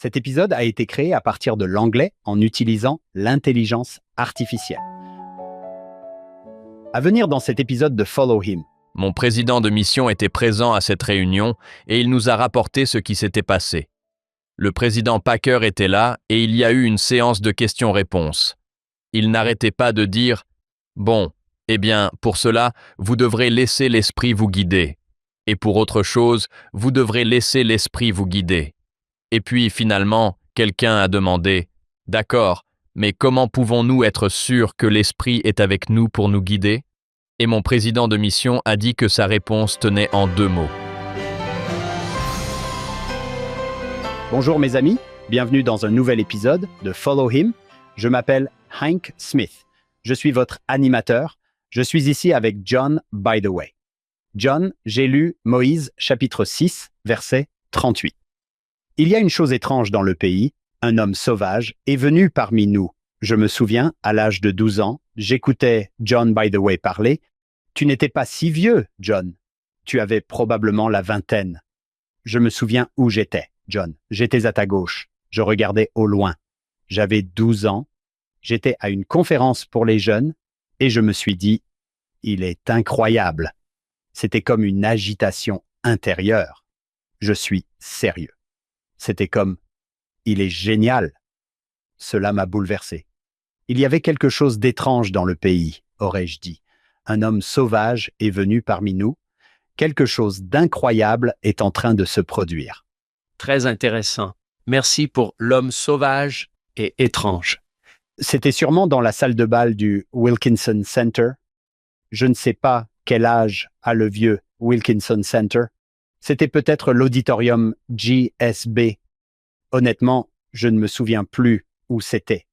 Cet épisode a été créé à partir de l'anglais en utilisant l'intelligence artificielle. À venir dans cet épisode de Follow Him. Mon président de mission était présent à cette réunion et il nous a rapporté ce qui s'était passé. Le président Packer était là et il y a eu une séance de questions-réponses. Il n'arrêtait pas de dire « Bon, eh bien, pour cela, vous devrez laisser l'esprit vous guider. Et pour autre chose, vous devrez laisser l'esprit vous guider. » Et puis, finalement, quelqu'un a demandé « D'accord, mais comment pouvons-nous être sûrs que l'esprit est avec nous pour nous guider ?» Et mon président de mission a dit que sa réponse tenait en 2 mots. Bonjour mes amis, bienvenue dans un nouvel épisode de Follow Him. Je m'appelle Hank Smith. Je suis votre animateur. Je suis ici avec John By The Way. John, j'ai lu Moïse chapitre 6, verset 38. Il y a une chose étrange dans le pays, un homme sauvage est venu parmi nous. Je me souviens, à l'âge de 12 ans, j'écoutais John By The Way parler. Tu n'étais pas si vieux, John. Tu avais probablement la vingtaine. Je me souviens où j'étais, John. J'étais à ta gauche. Je regardais au loin. J'avais 12 ans. J'étais à une conférence pour les jeunes et je me suis dit, il est incroyable. C'était comme une agitation intérieure. Je suis sérieux. C'était comme, il est génial. Cela m'a bouleversé. Il y avait quelque chose d'étrange dans le pays, aurais-je dit. Un homme sauvage est venu parmi nous. Quelque chose d'incroyable est en train de se produire. Très intéressant. Merci pour l'homme sauvage et étrange. C'était sûrement dans la salle de bal du Wilkinson Center. Je ne sais pas quel âge a le vieux Wilkinson Center. C'était peut-être l'auditorium GSB. Honnêtement, je ne me souviens plus où c'était.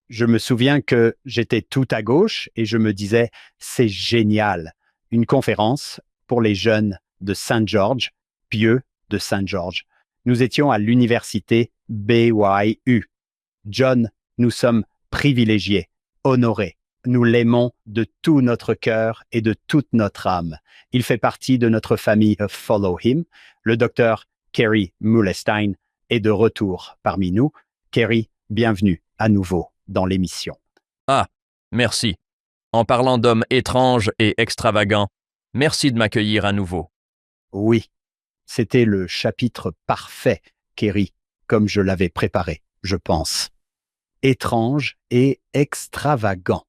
Je me souviens que j'étais tout à gauche et je me disais, c'est génial. Une conférence pour les jeunes de Saint George, pieux de Saint George. Nous étions à l'université BYU. John, nous sommes privilégiés, honorés. Nous l'aimons de tout notre cœur et de toute notre âme. Il fait partie de notre famille Follow Him. Le docteur Kerry Muhlestein est de retour parmi nous. Kerry, bienvenue à nouveau dans l'émission. Ah, merci. En parlant d'hommes étranges et extravagants, merci de m'accueillir à nouveau. Oui, c'était le chapitre parfait, Kerry, comme je l'avais préparé, je pense. Étrange et extravagant.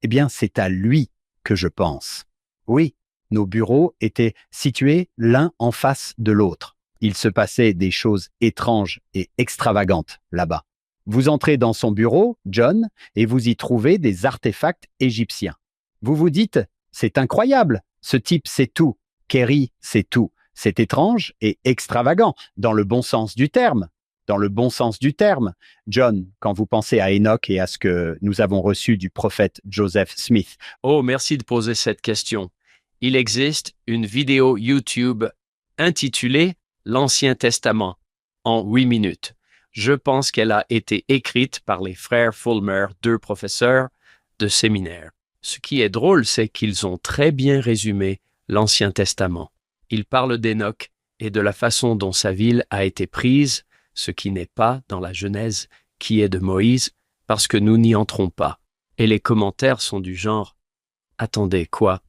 Eh bien, c'est à lui que je pense. Oui, nos bureaux étaient situés l'un en face de l'autre. Il se passait des choses étranges et extravagantes là-bas. Vous entrez dans son bureau, John, et vous y trouvez des artefacts égyptiens. Vous vous dites, c'est incroyable, ce type sait tout, Kerry sait tout. C'est étrange et extravagant, dans le bon sens du terme. Dans le bon sens du terme. John, quand vous pensez à Enoch et à ce que nous avons reçu du prophète Joseph Smith. Oh, merci de poser cette question. Il existe une vidéo YouTube intitulée « L'Ancien Testament » en 8 minutes. Je pense qu'elle a été écrite par les frères Fulmer, 2 professeurs de séminaire. Ce qui est drôle, c'est qu'ils ont très bien résumé l'Ancien Testament. Ils parlent d'Enoch et de la façon dont sa ville a été prise, ce qui n'est pas dans la Genèse qui est de Moïse, parce que nous n'y entrons pas. Et les commentaires sont du genre « Attendez, quoi?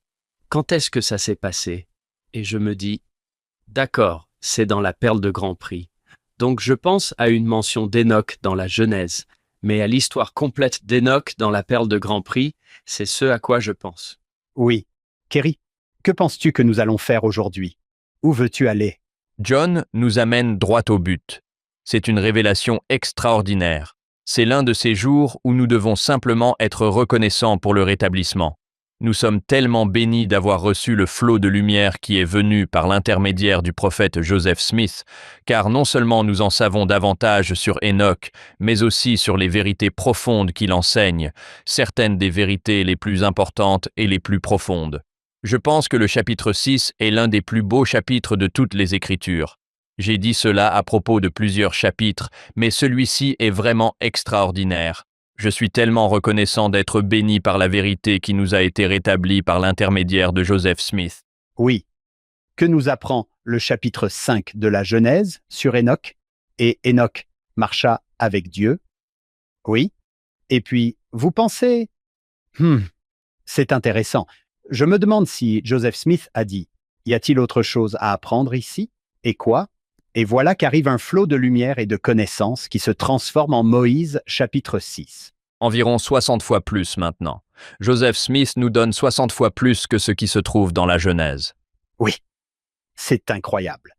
Quand est-ce que ça s'est passé ?» Et je me dis « D'accord, c'est dans la Perle de Grand Prix. » Donc je pense à une mention d'Enoch dans la Genèse, mais à l'histoire complète d'Enoch dans la Perle de Grand Prix, c'est ce à quoi je pense. Oui. Kerry, que penses-tu que nous allons faire aujourd'hui? Où veux-tu aller? John nous amène droit au but. C'est une révélation extraordinaire. C'est l'un de ces jours où nous devons simplement être reconnaissants pour le rétablissement. Nous sommes tellement bénis d'avoir reçu le flot de lumière qui est venu par l'intermédiaire du prophète Joseph Smith, car non seulement nous en savons davantage sur Enoch, mais aussi sur les vérités profondes qu'il enseigne, certaines des vérités les plus importantes et les plus profondes. Je pense que le chapitre 6 est l'un des plus beaux chapitres de toutes les Écritures. J'ai dit cela à propos de plusieurs chapitres, mais celui-ci est vraiment extraordinaire. Je suis tellement reconnaissant d'être béni par la vérité qui nous a été rétablie par l'intermédiaire de Joseph Smith. Oui. Que nous apprend le chapitre 5 de la Genèse sur Enoch? Et Enoch marcha avec Dieu. Oui. Et puis, vous pensez... c'est intéressant. Je me demande si Joseph Smith a dit « Y a-t-il autre chose à apprendre ici? Et quoi ?» Et voilà qu'arrive un flot de lumière et de connaissances qui se transforme en Moïse chapitre 6. Environ 60 fois plus maintenant. Joseph Smith nous donne 60 fois plus que ce qui se trouve dans la Genèse. Oui, c'est incroyable.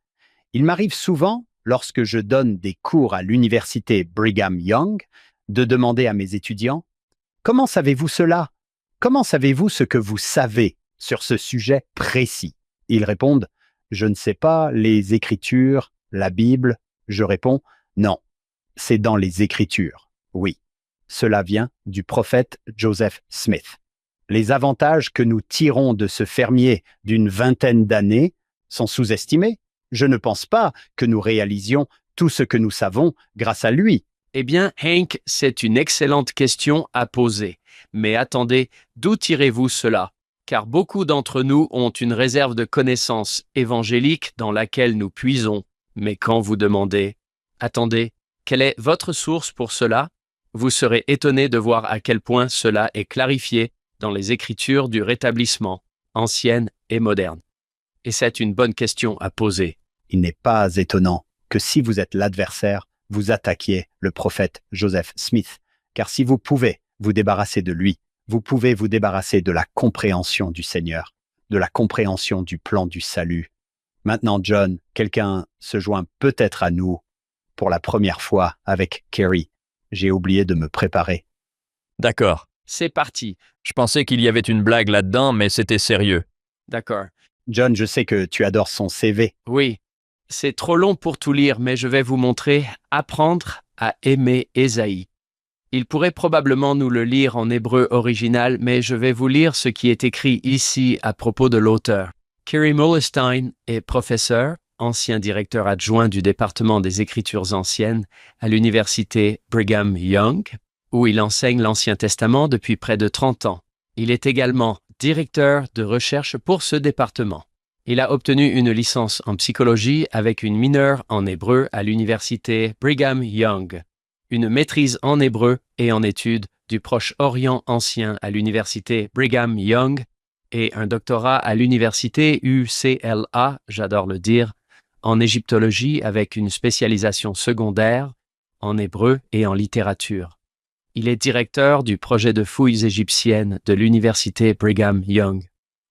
Il m'arrive souvent, lorsque je donne des cours à l'université Brigham Young, de demander à mes étudiants « Comment savez-vous cela? Comment savez-vous ce que vous savez sur ce sujet précis ?» Ils répondent « Je ne sais pas, les Écritures, la Bible. » Je réponds « Non, c'est dans les Écritures. Oui, cela vient du prophète Joseph Smith. » Les avantages que nous tirons de ce fermier d'une vingtaine d'années sont sous-estimés. Je ne pense pas que nous réalisions tout ce que nous savons grâce à lui. Eh bien, Hank, c'est une excellente question à poser. Mais attendez, d'où tirez-vous cela? Car beaucoup d'entre nous ont une réserve de connaissances évangéliques dans laquelle nous puisons. Mais quand vous demandez « Attendez, quelle est votre source pour cela ?» vous serez étonné de voir à quel point cela est clarifié dans les Écritures du rétablissement, anciennes et modernes. Et c'est une bonne question à poser. Il n'est pas étonnant que si vous êtes l'adversaire, vous attaquiez le prophète Joseph Smith, car si vous pouvez vous débarrasser de lui, vous pouvez vous débarrasser de la compréhension du Seigneur, de la compréhension du plan du salut. Maintenant, John, quelqu'un se joint peut-être à nous pour la première fois avec Kerry. J'ai oublié de me préparer. D'accord. C'est parti. Je pensais qu'il y avait une blague là-dedans, mais c'était sérieux. D'accord. John, je sais que tu adores son CV. Oui. C'est trop long pour tout lire, mais je vais vous montrer « Apprendre à aimer Ésaïe ». Il pourrait probablement nous le lire en hébreu original, mais je vais vous lire ce qui est écrit ici à propos de l'auteur. Kerry Muhlestein est professeur, ancien directeur adjoint du département des Écritures anciennes à l'université Brigham Young, où il enseigne l'Ancien Testament depuis près de 30 ans. Il est également directeur de recherche pour ce département. Il a obtenu une licence en psychologie avec une mineure en hébreu à l'université Brigham Young, une maîtrise en hébreu et en études du Proche-Orient ancien à l'université Brigham Young et un doctorat à l'université UCLA, j'adore le dire, en égyptologie avec une spécialisation secondaire en hébreu et en littérature. Il est directeur du projet de fouilles égyptiennes de l'université Brigham Young.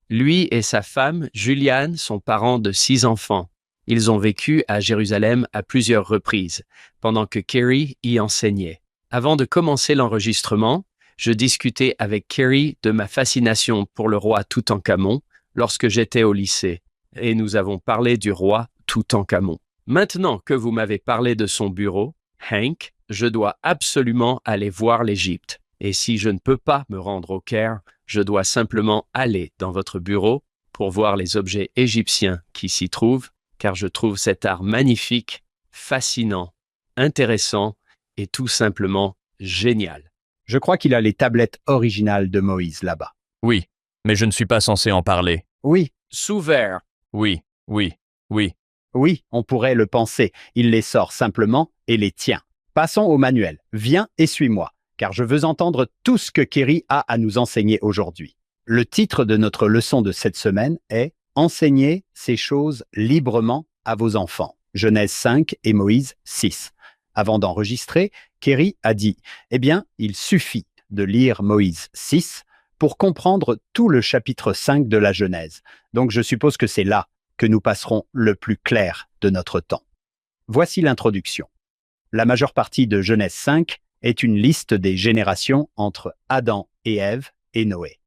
Lui et sa femme, Juliane, sont parents de 6 enfants. Ils ont vécu à Jérusalem à plusieurs reprises, pendant que Kerry y enseignait. Avant de commencer l'enregistrement, je discutais avec Kerry de ma fascination pour le roi Toutankhamon lorsque j'étais au lycée, et nous avons parlé du roi Toutankhamon. Maintenant que vous m'avez parlé de son bureau, Hank, je dois absolument aller voir l'Égypte. Et si je ne peux pas me rendre au Caire, je dois simplement aller dans votre bureau pour voir les objets égyptiens qui s'y trouvent, car je trouve cet art magnifique, fascinant, intéressant et tout simplement génial. Je crois qu'il a les tablettes originales de Moïse là-bas. Oui, mais je ne suis pas censé en parler. Oui, Sous verre. Oui, oui, oui. oui, on pourrait le penser. Il les sort simplement et les tient. Passons au manuel. Viens et suis-moi, car je veux entendre tout ce que Kerry a à nous enseigner aujourd'hui. Le titre de notre leçon de cette semaine est « Enseignez ces choses librement à vos enfants ». Genèse 5 et Moïse 6. Avant d'enregistrer, Kerry a dit « Eh bien, il suffit de lire Moïse 6 pour comprendre tout le chapitre 5 de la Genèse. Donc je suppose que c'est là que nous passerons le plus clair de notre temps. » Voici l'introduction. La majeure partie de Genèse 5 est une liste des générations entre Adam et Ève et Noé.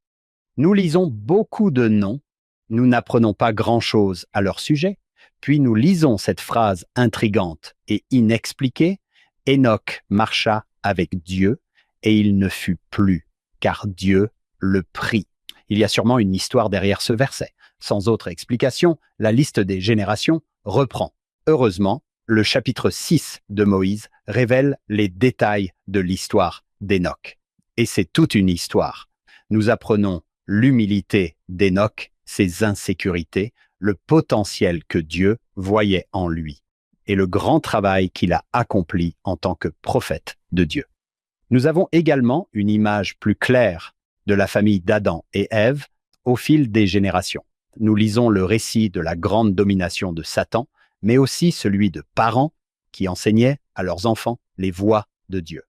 Nous lisons beaucoup de noms, nous n'apprenons pas grand-chose à leur sujet, puis nous lisons cette phrase intrigante et inexpliquée « Enoch marcha avec Dieu et il ne fut plus, car Dieu le prit ». Il y a sûrement une histoire derrière ce verset. Sans autre explication, la liste des générations reprend. Heureusement, le chapitre 6 de Moïse révèle les détails de l'histoire d'Enoch. Et c'est toute une histoire. Nous apprenons l'humilité d'Enoch, ses insécurités, le potentiel que Dieu voyait en lui. et le grand travail qu'il a accompli en tant que prophète de Dieu. Nous avons également une image plus claire de la famille d'Adam et Ève au fil des générations. Nous lisons le récit de la grande domination de Satan, mais aussi celui de parents qui enseignaient à leurs enfants les voies de Dieu.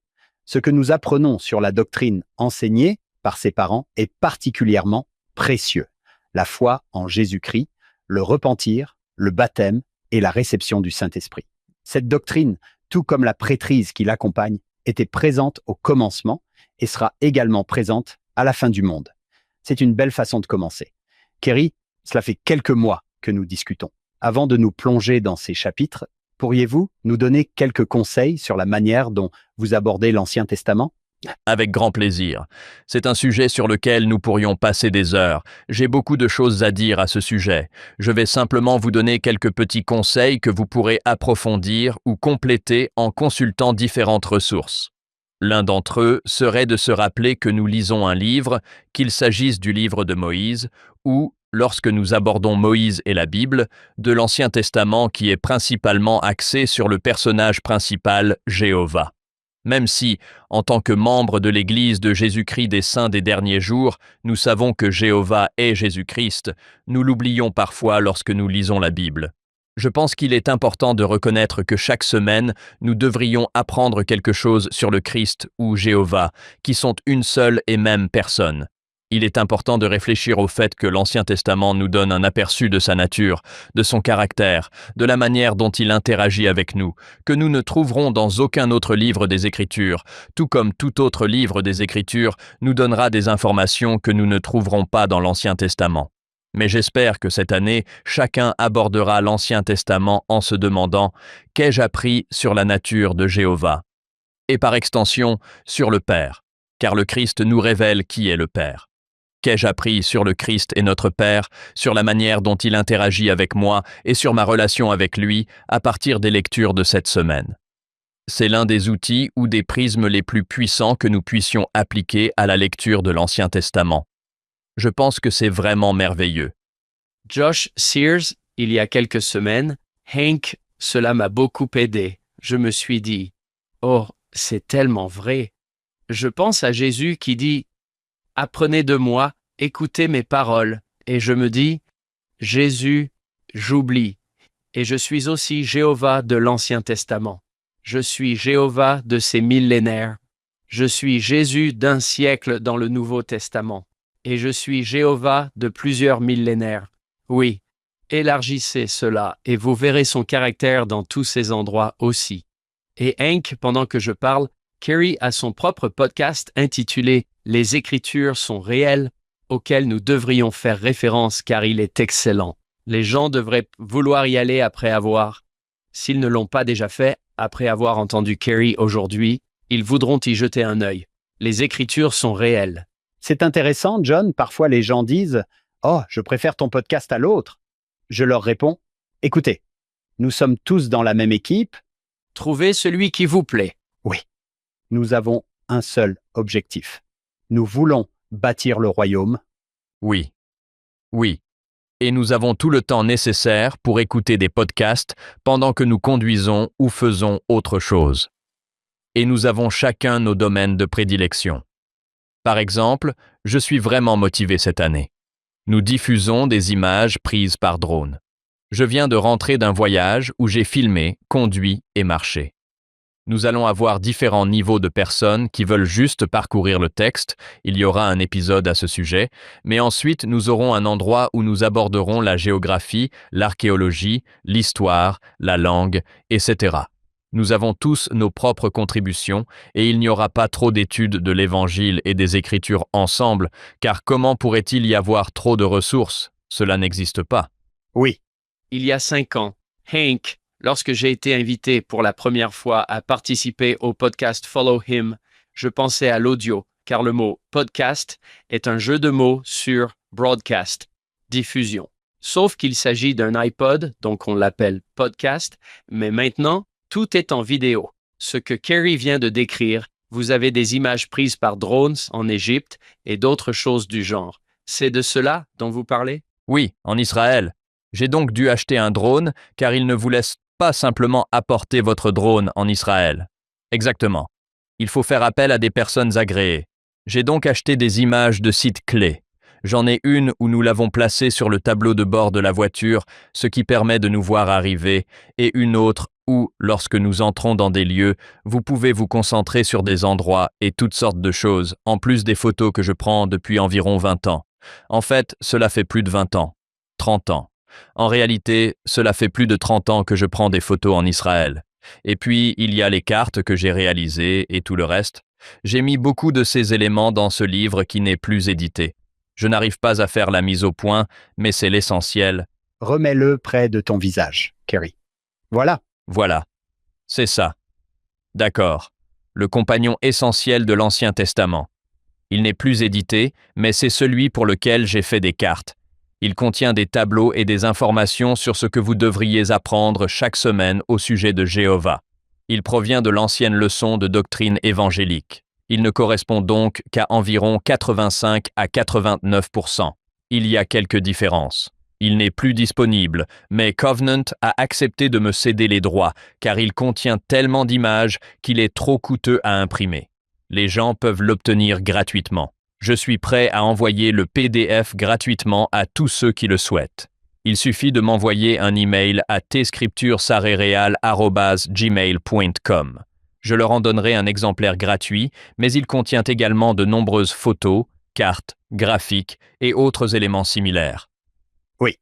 Ce que nous apprenons sur la doctrine enseignée par ces parents est particulièrement précieux. La foi en Jésus-Christ, le repentir, le baptême et la réception du Saint-Esprit. Cette doctrine, tout comme la prêtrise qui l'accompagne, était présente au commencement et sera également présente à la fin du monde. C'est une belle façon de commencer. Kerry, cela fait quelques mois que nous discutons. Avant de nous plonger dans ces chapitres, pourriez-vous nous donner quelques conseils sur la manière dont vous abordez l'Ancien Testament? Avec grand plaisir. C'est un sujet sur lequel nous pourrions passer des heures. J'ai beaucoup de choses à dire à ce sujet. Je vais simplement vous donner quelques petits conseils que vous pourrez approfondir ou compléter en consultant différentes ressources. L'un d'entre eux serait de se rappeler que nous lisons un livre, qu'il s'agisse du livre de Moïse ou, lorsque nous abordons Moïse et la Bible, de l'Ancien Testament qui est principalement axé sur le personnage principal, Jéhovah. Même si, en tant que membre de l'Église de Jésus-Christ des Saints des derniers jours, nous savons que Jéhovah est Jésus-Christ, nous l'oublions parfois lorsque nous lisons la Bible. Je pense qu'il est important de reconnaître que chaque semaine, nous devrions apprendre quelque chose sur le Christ ou Jéhovah, qui sont une seule et même personne. Il est important de réfléchir au fait que l'Ancien Testament nous donne un aperçu de sa nature, de son caractère, de la manière dont il interagit avec nous, que nous ne trouverons dans aucun autre livre des Écritures, tout comme tout autre livre des Écritures nous donnera des informations que nous ne trouverons pas dans l'Ancien Testament. Mais j'espère que cette année, chacun abordera l'Ancien Testament en se demandant « Qu'ai-je appris sur la nature de Jéhovah ?» et par extension, sur le Père, car le Christ nous révèle qui est le Père. Qu'ai-je appris sur le Christ et notre Père, sur la manière dont il interagit avec moi et sur ma relation avec lui à partir des lectures de cette semaine? C'est l'un des outils ou des prismes les plus puissants que nous puissions appliquer à la lecture de l'Ancien Testament. Je pense que c'est vraiment merveilleux. Josh Sears, il y a quelques semaines, Hank, cela m'a beaucoup aidé. Je me suis dit, oh, c'est tellement vrai. Je pense à Jésus qui dit, apprenez de moi, écoutez mes paroles. Et je me dis, Jésus, j'oublie. Et je suis aussi Jéhovah de l'Ancien Testament. Je suis Jéhovah de ces millénaires. Je suis Jésus d'un siècle dans le Nouveau Testament. Et je suis Jéhovah de plusieurs millénaires. Oui, élargissez cela et vous verrez son caractère dans tous ces endroits aussi. Et Hank, pendant que je parle, Kerry a son propre podcast intitulé « Les Écritures sont réelles » auquel nous devrions faire référence car il est excellent. Les gens devraient vouloir y aller après avoir, s'ils ne l'ont pas déjà fait, après avoir entendu Kerry aujourd'hui, ils voudront y jeter un œil. Les Écritures sont réelles. C'est intéressant, John. Parfois, les gens disent « Oh, je préfère ton podcast à l'autre. » Je leur réponds « Écoutez, nous sommes tous dans la même équipe. Trouvez celui qui vous plaît. » Oui, nous avons un seul objectif. Nous voulons bâtir le royaume. Oui. Oui. Et nous avons tout le temps nécessaire pour écouter des podcasts pendant que nous conduisons ou faisons autre chose. Et nous avons chacun nos domaines de prédilection. Par exemple, je suis vraiment motivé cette année. Nous diffusons des images prises par drone. Je viens de rentrer d'un voyage où j'ai filmé, conduit et marché. Nous allons avoir différents niveaux de personnes qui veulent juste parcourir le texte, il y aura un épisode à ce sujet, mais ensuite nous aurons un endroit où nous aborderons la géographie, l'archéologie, l'histoire, la langue, etc. Nous avons tous nos propres contributions et il n'y aura pas trop d'études de l'Évangile et des Écritures ensemble, car comment pourrait-il y avoir trop de ressources? Cela n'existe pas. Oui. Il y a 5 ans, Hank, lorsque j'ai été invité pour la première fois à participer au podcast Follow Him, je pensais à l'audio, car le mot « podcast » est un jeu de mots sur « broadcast », diffusion. Sauf qu'il s'agit d'un iPod, donc on l'appelle « podcast », mais maintenant, tout est en vidéo. Ce que Kerry vient de décrire, vous avez des images prises par drones en Égypte et d'autres choses du genre. C'est de cela dont vous parlez? Oui, en Israël. J'ai donc dû acheter un drone car ils ne vous laissent pas simplement apporter votre drone en Israël. Exactement. Il faut faire appel à des personnes agréées. J'ai donc acheté des images de sites clés. J'en ai une où nous l'avons placée sur le tableau de bord de la voiture, ce qui permet de nous voir arriver, et une autre où, lorsque nous entrons dans des lieux, vous pouvez vous concentrer sur des endroits et toutes sortes de choses, en plus des photos que je prends depuis environ 20 ans. En fait, cela fait plus de 20 ans. 30 ans. En réalité, cela fait plus de 30 ans que je prends des photos en Israël. Et puis, il y a les cartes que j'ai réalisées et tout le reste. J'ai mis beaucoup de ces éléments dans ce livre qui n'est plus édité. Je n'arrive pas à faire la mise au point, mais c'est l'essentiel. Remets-le près de ton visage, Kerry. Voilà. Voilà. C'est ça. D'accord. Le compagnon essentiel de l'Ancien Testament. Il n'est plus édité, mais c'est celui pour lequel j'ai fait des cartes. Il contient des tableaux et des informations sur ce que vous devriez apprendre chaque semaine au sujet de Jéhovah. Il provient de l'ancienne leçon de doctrine évangélique. Il ne correspond donc qu'à environ 85 à 89%. Il y a quelques différences. Il n'est plus disponible, mais Covenant a accepté de me céder les droits, car il contient tellement d'images qu'il est trop coûteux à imprimer. Les gens peuvent l'obtenir gratuitement. Je suis prêt à envoyer le PDF gratuitement à tous ceux qui le souhaitent. Il suffit de m'envoyer un email à tscripturesarereal@gmail.com. Je leur en donnerai un exemplaire gratuit, mais il contient également de nombreuses photos, cartes, graphiques et autres éléments similaires. Oui.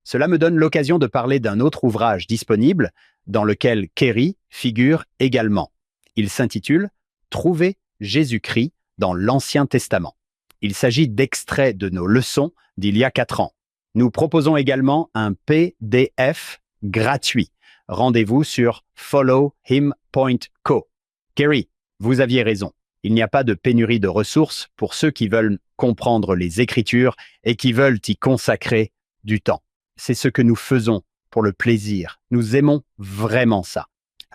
Cela me donne l'occasion de parler d'un autre ouvrage disponible dans lequel Kerry figure également. Il s'intitule « Trouver Jésus-Christ dans l'Ancien Testament ». Il s'agit d'extraits de nos leçons d'il y a 4 ans. Nous proposons également un PDF gratuit. Rendez-vous sur followhim.co. Kerry, vous aviez raison. Il n'y a pas de pénurie de ressources pour ceux qui veulent comprendre les Écritures et qui veulent y consacrer du temps. C'est ce que nous faisons pour le plaisir. Nous aimons vraiment ça.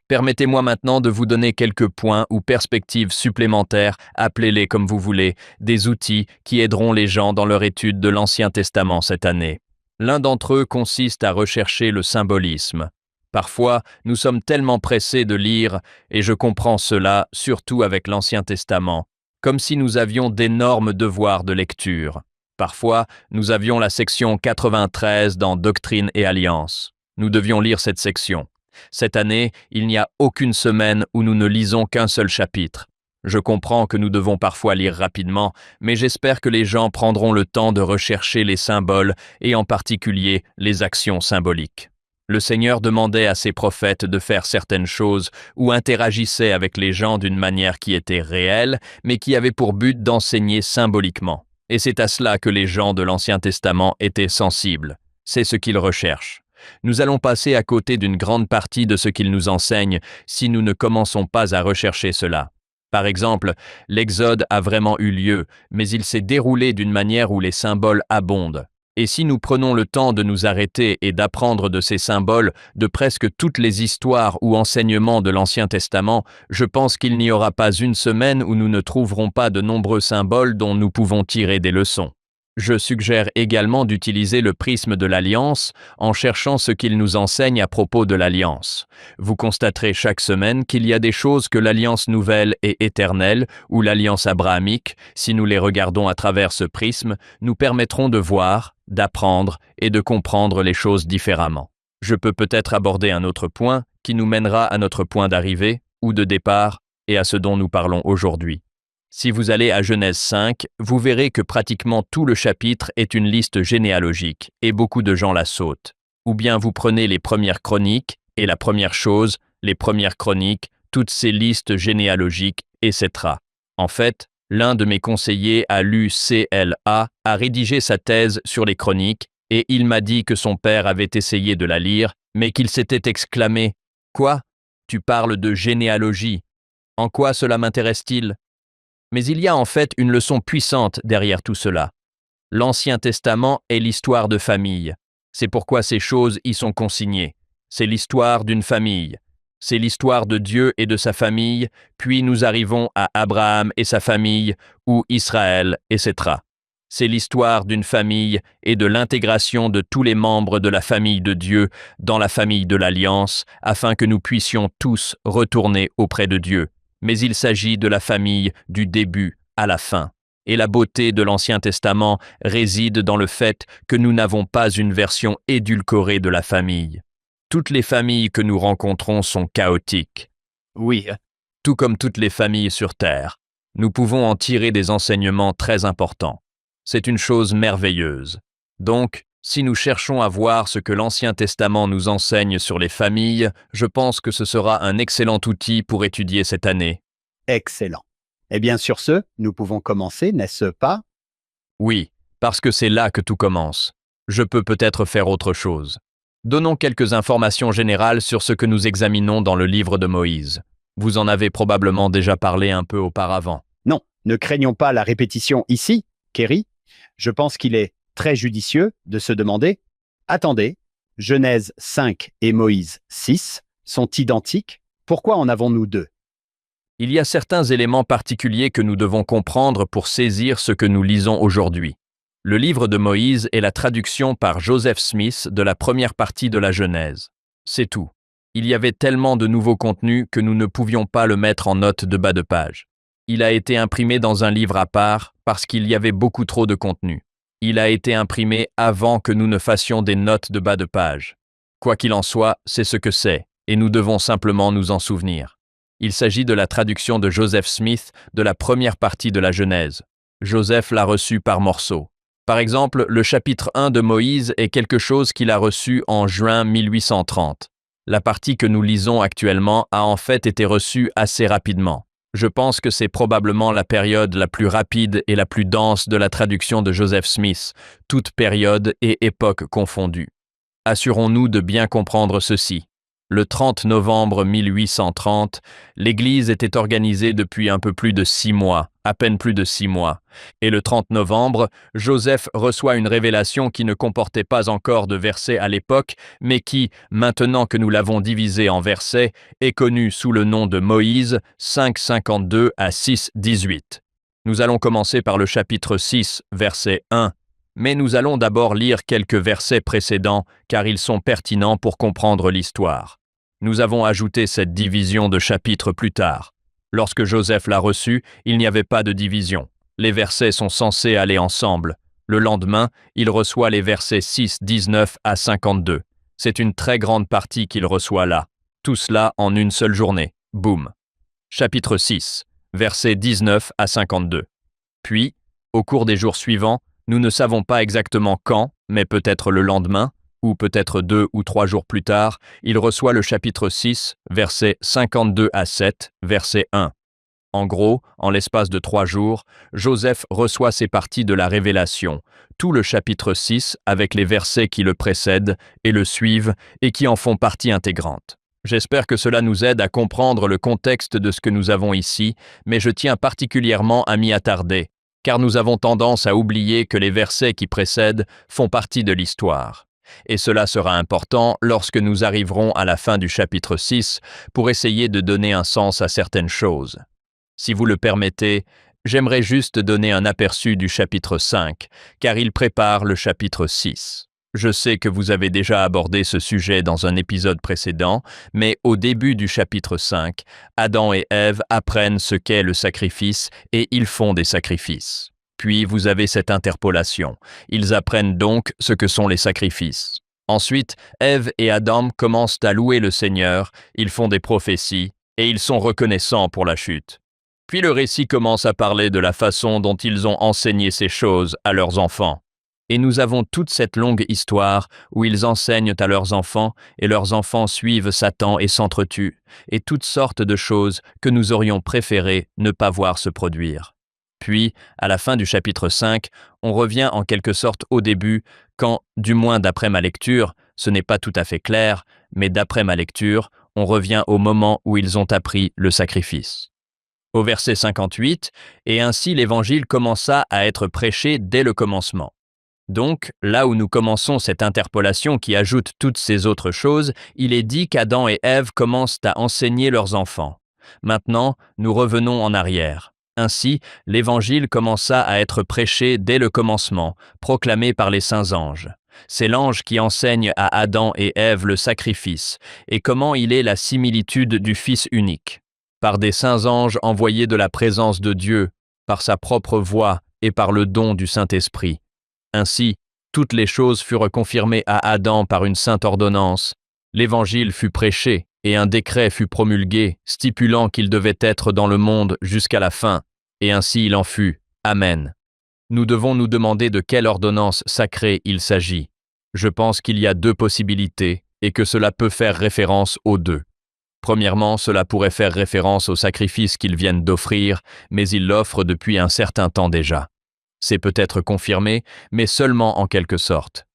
Permettez-moi maintenant de vous donner quelques points ou perspectives supplémentaires, appelez-les comme vous voulez, des outils qui aideront les gens dans leur étude de l'Ancien Testament cette année. L'un d'entre eux consiste à rechercher le symbolisme. Parfois, nous sommes tellement pressés de lire, et je comprends cela, surtout avec l'Ancien Testament, comme si nous avions d'énormes devoirs de lecture. Parfois, nous avions la section 93 dans Doctrine et Alliance. Nous devions lire cette section. Cette année, il n'y a aucune semaine où nous ne lisons qu'un seul chapitre. Je comprends que nous devons parfois lire rapidement, mais j'espère que les gens prendront le temps de rechercher les symboles et en particulier les actions symboliques. Le Seigneur demandait à ses prophètes de faire certaines choses ou interagissait avec les gens d'une manière qui était réelle, mais qui avait pour but d'enseigner symboliquement. Et c'est à cela que les gens de l'Ancien Testament étaient sensibles. C'est ce qu'ils recherchent. Nous allons passer à côté d'une grande partie de ce qu'il nous enseigne si nous ne commençons pas à rechercher cela. Par exemple, l'Exode a vraiment eu lieu, mais il s'est déroulé d'une manière où les symboles abondent. Et si nous prenons le temps de nous arrêter et d'apprendre de ces symboles, de presque toutes les histoires ou enseignements de l'Ancien Testament, je pense qu'il n'y aura pas une semaine où nous ne trouverons pas de nombreux symboles dont nous pouvons tirer des leçons. Je suggère également d'utiliser le prisme de l'Alliance en cherchant ce qu'il nous enseigne à propos de l'Alliance. Vous constaterez chaque semaine qu'il y a des choses que l'Alliance nouvelle et éternelle ou l'Alliance abrahamique, si nous les regardons à travers ce prisme, nous permettront de voir, d'apprendre et de comprendre les choses différemment. Je peux peut-être aborder un autre point qui nous mènera à notre point d'arrivée ou de départ et à ce dont nous parlons aujourd'hui. Si vous allez à Genèse 5, vous verrez que pratiquement tout le chapitre est une liste généalogique, et beaucoup de gens la sautent. Ou bien vous prenez les premières chroniques, et la première chose, les premières chroniques, toutes ces listes généalogiques, etc. En fait, l'un de mes conseillers à l'UCLA a rédigé sa thèse sur les chroniques, et il m'a dit que son père avait essayé de la lire, mais qu'il s'était exclamé « Quoi ? Tu parles de généalogie. En quoi cela m'intéresse-t-il » Mais il y a en fait une leçon puissante derrière tout cela. L'Ancien Testament est l'histoire de famille. C'est pourquoi ces choses y sont consignées. C'est l'histoire d'une famille. C'est l'histoire de Dieu et de sa famille, puis nous arrivons à Abraham et sa famille, ou Israël, etc. C'est l'histoire d'une famille et de l'intégration de tous les membres de la famille de Dieu dans la famille de l'Alliance, afin que nous puissions tous retourner auprès de Dieu. Mais il s'agit de la famille du début à la fin. Et la beauté de l'Ancien Testament réside dans le fait que nous n'avons pas une version édulcorée de la famille. Toutes les familles que nous rencontrons sont chaotiques. Oui, Tout comme toutes les familles sur Terre, nous pouvons en tirer des enseignements très importants. C'est une chose merveilleuse. Donc, si nous cherchons à voir ce que l'Ancien Testament nous enseigne sur les familles, je pense que ce sera un excellent outil pour étudier cette année. Excellent. Eh bien, sur ce, nous pouvons commencer, n'est-ce pas? Oui, parce que c'est là que tout commence. Je peux peut-être faire autre chose. Donnons quelques informations générales sur ce que nous examinons dans le livre de Moïse. Vous en avez probablement déjà parlé un peu auparavant. Non, ne craignons pas la répétition ici, Kerry. Je pense qu'il est très judicieux de se demander « Attendez, Genèse 5 et Moïse 6 sont identiques, pourquoi en avons-nous deux ?» Il y a certains éléments particuliers que nous devons comprendre pour saisir ce que nous lisons aujourd'hui. Le livre de Moïse est la traduction par Joseph Smith de la première partie de la Genèse. C'est tout. Il y avait tellement de nouveaux contenus que nous ne pouvions pas le mettre en note de bas de page. Il a été imprimé dans un livre à part parce qu'il y avait beaucoup trop de contenu. Il a été imprimé avant que nous ne fassions des notes de bas de page. Quoi qu'il en soit, c'est ce que c'est, et nous devons simplement nous en souvenir. Il s'agit de la traduction de Joseph Smith de la première partie de la Genèse. Joseph l'a reçu par morceaux. Par exemple, le chapitre 1 de Moïse est quelque chose qu'il a reçu en juin 1830. La partie que nous lisons actuellement a en fait été reçue assez rapidement. Je pense que c'est probablement la période la plus rapide et la plus dense de la traduction de Joseph Smith, toute période et époque confondues. Assurons-nous de bien comprendre ceci. Le 30 novembre 1830, l'Église était organisée depuis un peu plus de 6 mois, à peine plus de 6 mois. Et le 30 novembre, Joseph reçoit une révélation qui ne comportait pas encore de versets à l'époque, mais qui, maintenant que nous l'avons divisée en versets, est connue sous le nom de Moïse 5:52 à 6:18. Nous allons commencer par le chapitre 6, verset 1. Mais nous allons d'abord lire quelques versets précédents, car ils sont pertinents pour comprendre l'histoire. Nous avons ajouté cette division de chapitres plus tard. Lorsque Joseph l'a reçu, il n'y avait pas de division. Les versets sont censés aller ensemble. Le lendemain, il reçoit les versets 6, 19 à 52. C'est une très grande partie qu'il reçoit là. Tout cela en une seule journée. Boum. Chapitre 6, versets 19 à 52. Puis, au cours des jours suivants, nous ne savons pas exactement quand, mais peut-être le lendemain, ou peut-être 2 ou 3 jours plus tard, il reçoit le chapitre 6, versets 52 à 7, verset 1. En gros, en l'espace de 3 jours, Joseph reçoit ces parties de la Révélation, tout le chapitre 6 avec les versets qui le précèdent et le suivent et qui en font partie intégrante. J'espère que cela nous aide à comprendre le contexte de ce que nous avons ici, mais je tiens particulièrement à m'y attarder, car nous avons tendance à oublier que les versets qui précèdent font partie de l'histoire. Et cela sera important lorsque nous arriverons à la fin du chapitre 6 pour essayer de donner un sens à certaines choses. Si vous le permettez, j'aimerais juste donner un aperçu du chapitre 5, car il prépare le chapitre 6. Je sais que vous avez déjà abordé ce sujet dans un épisode précédent, mais au début du chapitre 5, Adam et Ève apprennent ce qu'est le sacrifice et ils font des sacrifices. Puis vous avez cette interpolation. Ils apprennent donc ce que sont les sacrifices. Ensuite, Ève et Adam commencent à louer le Seigneur, ils font des prophéties et ils sont reconnaissants pour la chute. Puis le récit commence à parler de la façon dont ils ont enseigné ces choses à leurs enfants. Et nous avons toute cette longue histoire où ils enseignent à leurs enfants et leurs enfants suivent Satan et s'entretuent, et toutes sortes de choses que nous aurions préféré ne pas voir se produire. Puis, à la fin du chapitre 5, on revient en quelque sorte au début, quand, du moins d'après ma lecture, ce n'est pas tout à fait clair, mais d'après ma lecture, on revient au moment où ils ont appris le sacrifice. Au verset 58, et ainsi l'évangile commença à être prêché dès le commencement. Donc, là où nous commençons cette interpolation qui ajoute toutes ces autres choses, il est dit qu'Adam et Ève commencent à enseigner leurs enfants. Maintenant, nous revenons en arrière. Ainsi, l'Évangile commença à être prêché dès le commencement, proclamé par les saints anges. C'est l'ange qui enseigne à Adam et Ève le sacrifice, et comment il est la similitude du Fils unique. Par des saints anges envoyés de la présence de Dieu, par sa propre voix et par le don du Saint-Esprit. Ainsi, toutes les choses furent confirmées à Adam par une sainte ordonnance. L'Évangile fut prêché, et un décret fut promulgué, stipulant qu'il devait être dans le monde jusqu'à la fin, et ainsi il en fut. Amen. Nous devons nous demander de quelle ordonnance sacrée il s'agit. Je pense qu'il y a deux possibilités, et que cela peut faire référence aux deux. Premièrement, cela pourrait faire référence au sacrifice qu'ils viennent d'offrir, mais ils l'offrent depuis un certain temps déjà. C'est peut-être confirmé, mais seulement en quelque sorte.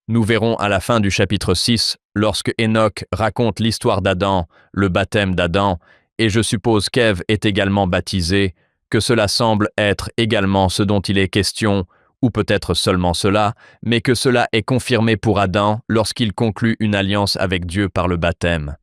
Nous verrons à la fin du chapitre 6, lorsque Enoch raconte l'histoire d'Adam, le baptême d'Adam, et je suppose qu'Ève est également baptisée, que cela semble être également ce dont il est question, ou peut-être seulement cela, mais que cela est confirmé pour Adam lorsqu'il conclut une alliance avec Dieu par le baptême.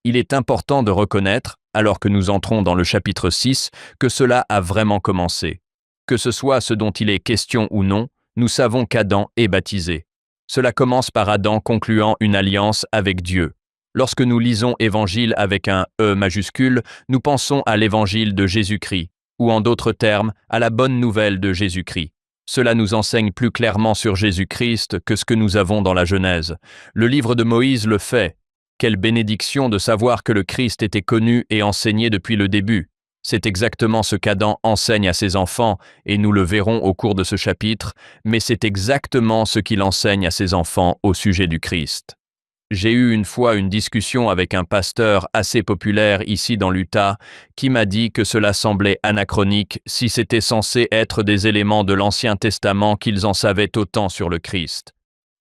Il est important de reconnaître, alors que nous entrons dans le chapitre 6, que cela a vraiment commencé. Que ce soit ce dont il est question ou non, nous savons qu'Adam est baptisé. Cela commence par Adam concluant une alliance avec Dieu. Lorsque nous lisons Évangile avec un « E » majuscule, nous pensons à l'Évangile de Jésus-Christ, ou en d'autres termes, à la bonne nouvelle de Jésus-Christ. Cela nous enseigne plus clairement sur Jésus-Christ que ce que nous avons dans la Genèse. Le livre de Moïse le fait. Quelle bénédiction de savoir que le Christ était connu et enseigné depuis le début. C'est exactement ce qu'Adam enseigne à ses enfants, et nous le verrons au cours de ce chapitre, mais c'est exactement ce qu'il enseigne à ses enfants au sujet du Christ. J'ai eu une fois une discussion avec un pasteur assez populaire ici dans l'Utah qui m'a dit que cela semblait anachronique si c'était censé être des éléments de l'Ancien Testament qu'ils en savaient autant sur le Christ.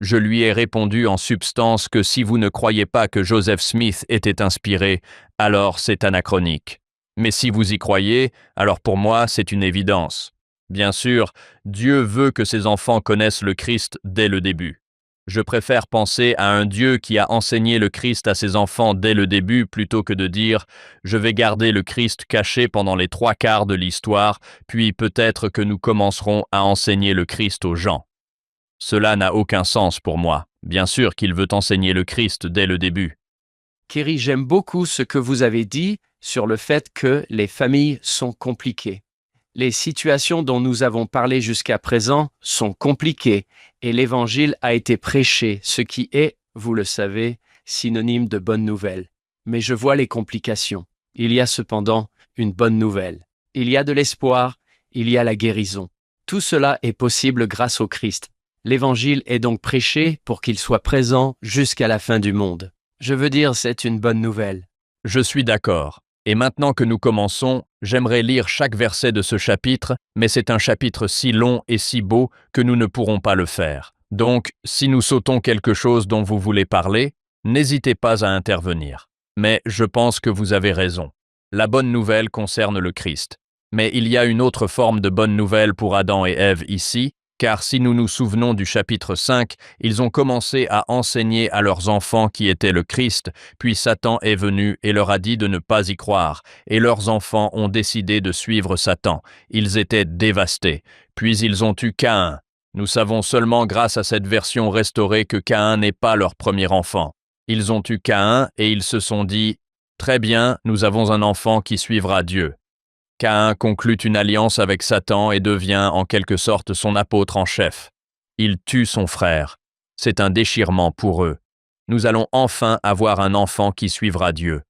Je lui ai répondu en substance que si vous ne croyez pas que Joseph Smith était inspiré, alors c'est anachronique. Mais si vous y croyez, alors pour moi, c'est une évidence. Bien sûr, Dieu veut que ses enfants connaissent le Christ dès le début. Je préfère penser à un Dieu qui a enseigné le Christ à ses enfants dès le début plutôt que de dire « je vais garder le Christ caché pendant les 3/4 de l'histoire, puis peut-être que nous commencerons à enseigner le Christ aux gens ». Cela n'a aucun sens pour moi. Bien sûr qu'il veut enseigner le Christ dès le début. Kerry, j'aime beaucoup ce que vous avez dit sur le fait que les familles sont compliquées. Les situations dont nous avons parlé jusqu'à présent sont compliquées et l'Évangile a été prêché, ce qui est, vous le savez, synonyme de bonne nouvelle. Mais je vois les complications. Il y a cependant une bonne nouvelle. Il y a de l'espoir, il y a la guérison. Tout cela est possible grâce au Christ. L'Évangile est donc prêché pour qu'il soit présent jusqu'à la fin du monde. Je veux dire, c'est une bonne nouvelle. Je suis d'accord. Et maintenant que nous commençons, j'aimerais lire chaque verset de ce chapitre, mais c'est un chapitre si long et si beau que nous ne pourrons pas le faire. Donc, si nous sautons quelque chose dont vous voulez parler, n'hésitez pas à intervenir. Mais je pense que vous avez raison. La bonne nouvelle concerne le Christ. Mais il y a une autre forme de bonne nouvelle pour Adam et Ève ici, car si nous nous souvenons du chapitre 5, ils ont commencé à enseigner à leurs enfants qui était le Christ, puis Satan est venu et leur a dit de ne pas y croire, et leurs enfants ont décidé de suivre Satan. Ils étaient dévastés. Puis ils ont eu Caïn. Nous savons seulement grâce à cette version restaurée que Caïn n'est pas leur premier enfant. Ils ont eu Caïn et ils se sont dit « Très bien, nous avons un enfant qui suivra Dieu ». Caïn conclut une alliance avec Satan et devient en quelque sorte son apôtre en chef. Il tue son frère. C'est un déchirement pour eux. Nous allons enfin avoir un enfant qui suivra Dieu.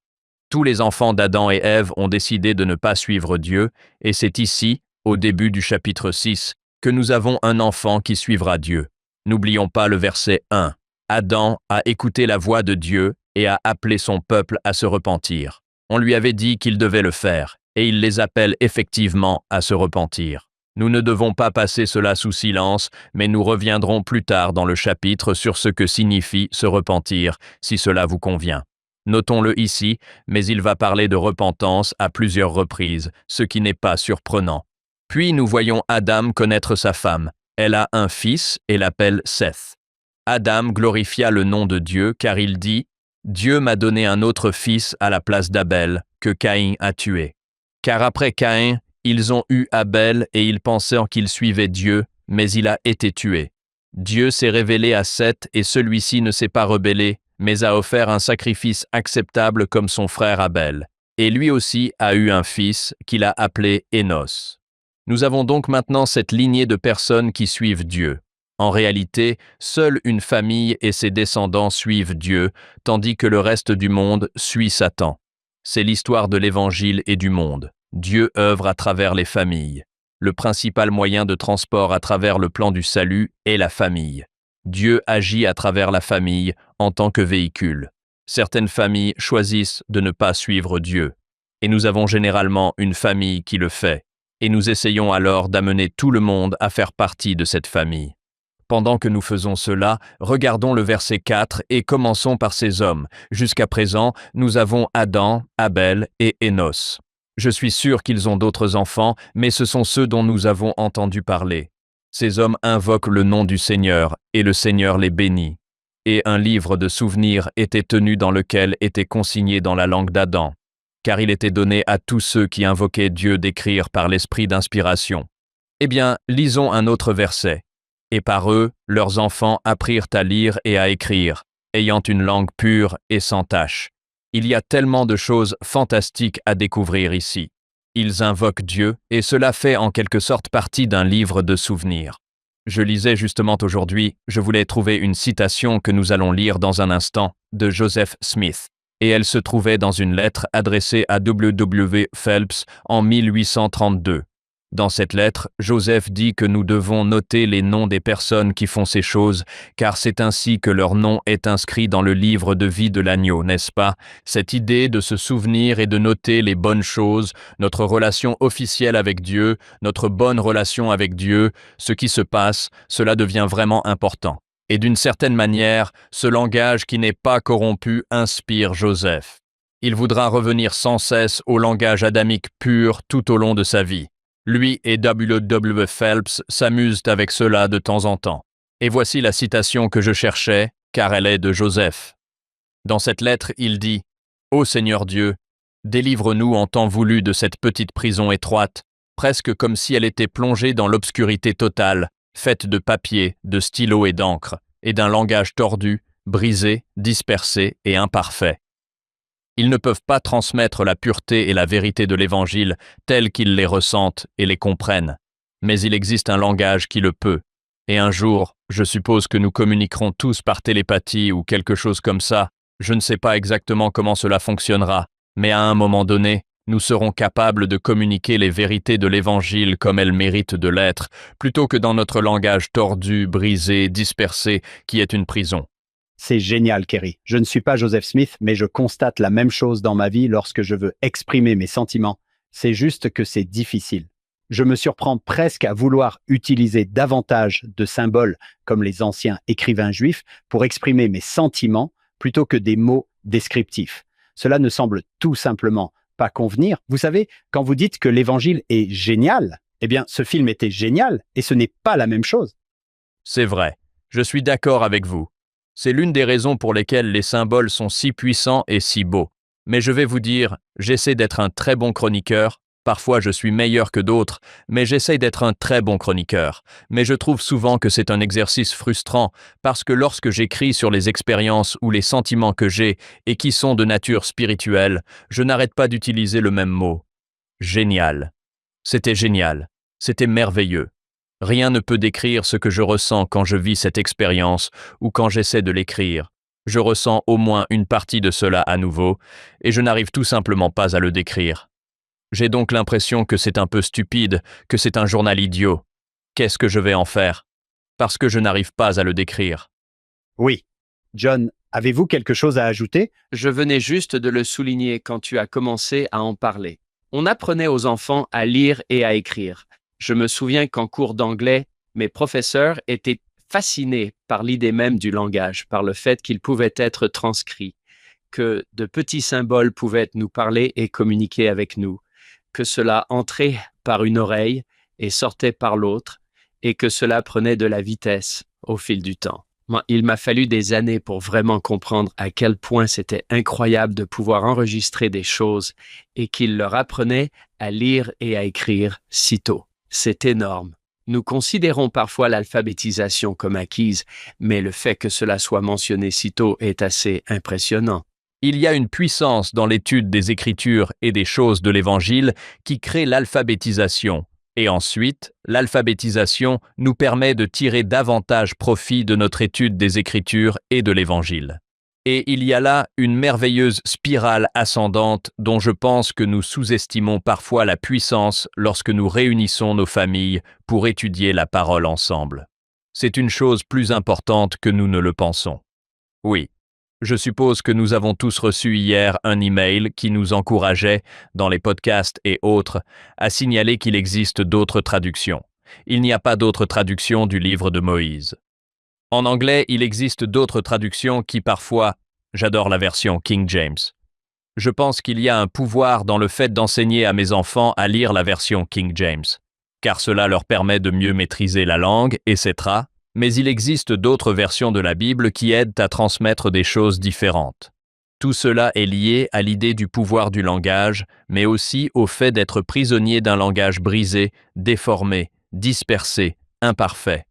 Tous les enfants d'Adam et Ève ont décidé de ne pas suivre Dieu, et c'est ici, au début du chapitre 6, que nous avons un enfant qui suivra Dieu. N'oublions pas le verset 1. Adam a écouté la voix de Dieu et a appelé son peuple à se repentir. On lui avait dit qu'il devait le faire. Et il les appelle effectivement à se repentir. Nous ne devons pas passer cela sous silence, mais nous reviendrons plus tard dans le chapitre sur ce que signifie se repentir, si cela vous convient. Notons-le ici, mais il va parler de repentance à plusieurs reprises, ce qui n'est pas surprenant. Puis nous voyons Adam connaître sa femme. Elle a un fils et l'appelle Seth. Adam glorifia le nom de Dieu car il dit « Dieu m'a donné un autre fils à la place d'Abel, que Caïn a tué. » Car après Caïn, Ils ont eu Abel et ils pensaient qu'ils suivaient Dieu, mais il a été tué. Dieu s'est révélé à Seth et celui-ci ne s'est pas rebellé, mais a offert un sacrifice acceptable comme son frère Abel. Et lui aussi a eu un fils qu'il a appelé Énos. Nous avons donc maintenant cette lignée de personnes qui suivent Dieu. En réalité, seule une famille et ses descendants suivent Dieu, tandis que le reste du monde suit Satan. C'est l'histoire de l'Évangile et du monde. Dieu œuvre à travers les familles. Le principal moyen de transport à travers le plan du salut est la famille. Dieu agit à travers la famille en tant que véhicule. Certaines familles choisissent de ne pas suivre Dieu. Et nous avons généralement une famille qui le fait. Et nous essayons alors d'amener tout le monde à faire partie de cette famille. Pendant que nous faisons cela, regardons le verset 4 et commençons par ces hommes. Jusqu'à présent, nous avons Adam, Abel et Énos. Je suis sûr qu'ils ont d'autres enfants, mais ce sont ceux dont nous avons entendu parler. Ces hommes invoquent le nom du Seigneur, et le Seigneur les bénit. Et un livre de souvenirs était tenu dans lequel était consigné dans la langue d'Adam, car il était donné à tous ceux qui invoquaient Dieu d'écrire par l'esprit d'inspiration. Eh bien, lisons un autre verset. Et par eux, leurs enfants apprirent à lire et à écrire, ayant une langue pure et sans tache. Il y a tellement de choses fantastiques à découvrir ici. Ils invoquent Dieu, et cela fait en quelque sorte partie d'un livre de souvenirs. Je lisais justement aujourd'hui, je voulais trouver une citation que nous allons lire dans un instant, de Joseph Smith, et elle se trouvait dans une lettre adressée à W. Phelps en 1832. Dans cette lettre, Joseph dit que nous devons noter les noms des personnes qui font ces choses, car c'est ainsi que leur nom est inscrit dans le livre de vie de l'agneau, n'est-ce pas? Cette idée de se souvenir et de noter les bonnes choses, notre relation officielle avec Dieu, notre bonne relation avec Dieu, ce qui se passe, cela devient vraiment important. Et d'une certaine manière, ce langage qui n'est pas corrompu inspire Joseph. Il voudra revenir sans cesse au langage adamique pur tout au long de sa vie. Lui et W. Phelps s'amusent avec cela de temps en temps. Et voici la citation que je cherchais, car elle est de Joseph. Dans cette lettre, il dit « Ô Seigneur Dieu, délivre-nous en temps voulu de cette petite prison étroite, presque comme si elle était plongée dans l'obscurité totale, faite de papier, de stylos et d'encre, et d'un langage tordu, brisé, dispersé et imparfait. Ils ne peuvent pas transmettre la pureté et la vérité de l'Évangile tels qu'ils les ressentent et les comprennent. Mais il existe un langage qui le peut. Et un jour, je suppose que nous communiquerons tous par télépathie ou quelque chose comme ça. Je ne sais pas exactement comment cela fonctionnera, mais à un moment donné, nous serons capables de communiquer les vérités de l'Évangile comme elles méritent de l'être, plutôt que dans notre langage tordu, brisé, dispersé, qui est une prison. C'est génial, Kerry. Je ne suis pas Joseph Smith, mais je constate la même chose dans ma vie lorsque je veux exprimer mes sentiments. C'est juste que c'est difficile. Je me surprends presque à vouloir utiliser davantage de symboles comme les anciens écrivains juifs pour exprimer mes sentiments plutôt que des mots descriptifs. Cela ne semble tout simplement pas convenir. Vous savez, quand vous dites que l'évangile est génial, eh bien, ce film était génial et ce n'est pas la même chose. C'est vrai. Je suis d'accord avec vous. C'est l'une des raisons pour lesquelles les symboles sont si puissants et si beaux. Mais je vais vous dire, j'essaie d'être un très bon chroniqueur. Parfois je suis meilleur que d'autres, mais j'essaie d'être un très bon chroniqueur. Mais je trouve souvent que c'est un exercice frustrant, parce que lorsque j'écris sur les expériences ou les sentiments que j'ai et qui sont de nature spirituelle, je n'arrête pas d'utiliser le même mot. Génial. C'était génial. C'était merveilleux. Rien ne peut décrire ce que je ressens quand je vis cette expérience ou quand j'essaie de l'écrire. Je ressens au moins une partie de cela à nouveau, et je n'arrive tout simplement pas à le décrire. J'ai donc l'impression que c'est un peu stupide, que c'est un journal idiot. Qu'est-ce que je vais en faire? Parce que je n'arrive pas à le décrire. Oui. John, avez-vous quelque chose à ajouter? Je venais juste de le souligner quand tu as commencé à en parler. On apprenait aux enfants à lire et à écrire. Je me souviens qu'en cours d'anglais, mes professeurs étaient fascinés par l'idée même du langage, par le fait qu'il pouvait être transcrit, que de petits symboles pouvaient nous parler et communiquer avec nous, que cela entrait par une oreille et sortait par l'autre, et que cela prenait de la vitesse au fil du temps. Moi, il m'a fallu des années pour vraiment comprendre à quel point c'était incroyable de pouvoir enregistrer des choses et qu'il leur apprenait à lire et à écrire si tôt. C'est énorme. Nous considérons parfois l'alphabétisation comme acquise, mais le fait que cela soit mentionné si tôt est assez impressionnant. Il y a une puissance dans l'étude des Écritures et des choses de l'Évangile qui crée l'alphabétisation. Et ensuite, l'alphabétisation nous permet de tirer davantage profit de notre étude des Écritures et de l'Évangile. Et il y a là une merveilleuse spirale ascendante dont je pense que nous sous-estimons parfois la puissance lorsque nous réunissons nos familles pour étudier la parole ensemble. C'est une chose plus importante que nous ne le pensons. Oui. Je suppose que nous avons tous reçu hier un email qui nous encourageait, dans les podcasts et autres, à signaler qu'il existe d'autres traductions. Il n'y a pas d'autres traductions du livre de Moïse. En anglais, il existe d'autres traductions qui parfois, j'adore la version King James. Je pense qu'il y a un pouvoir dans le fait d'enseigner à mes enfants à lire la version King James, car cela leur permet de mieux maîtriser la langue, etc. Mais il existe d'autres versions de la Bible qui aident à transmettre des choses différentes. Tout cela est lié à l'idée du pouvoir du langage, mais aussi au fait d'être prisonnier d'un langage brisé, déformé, dispersé, imparfait.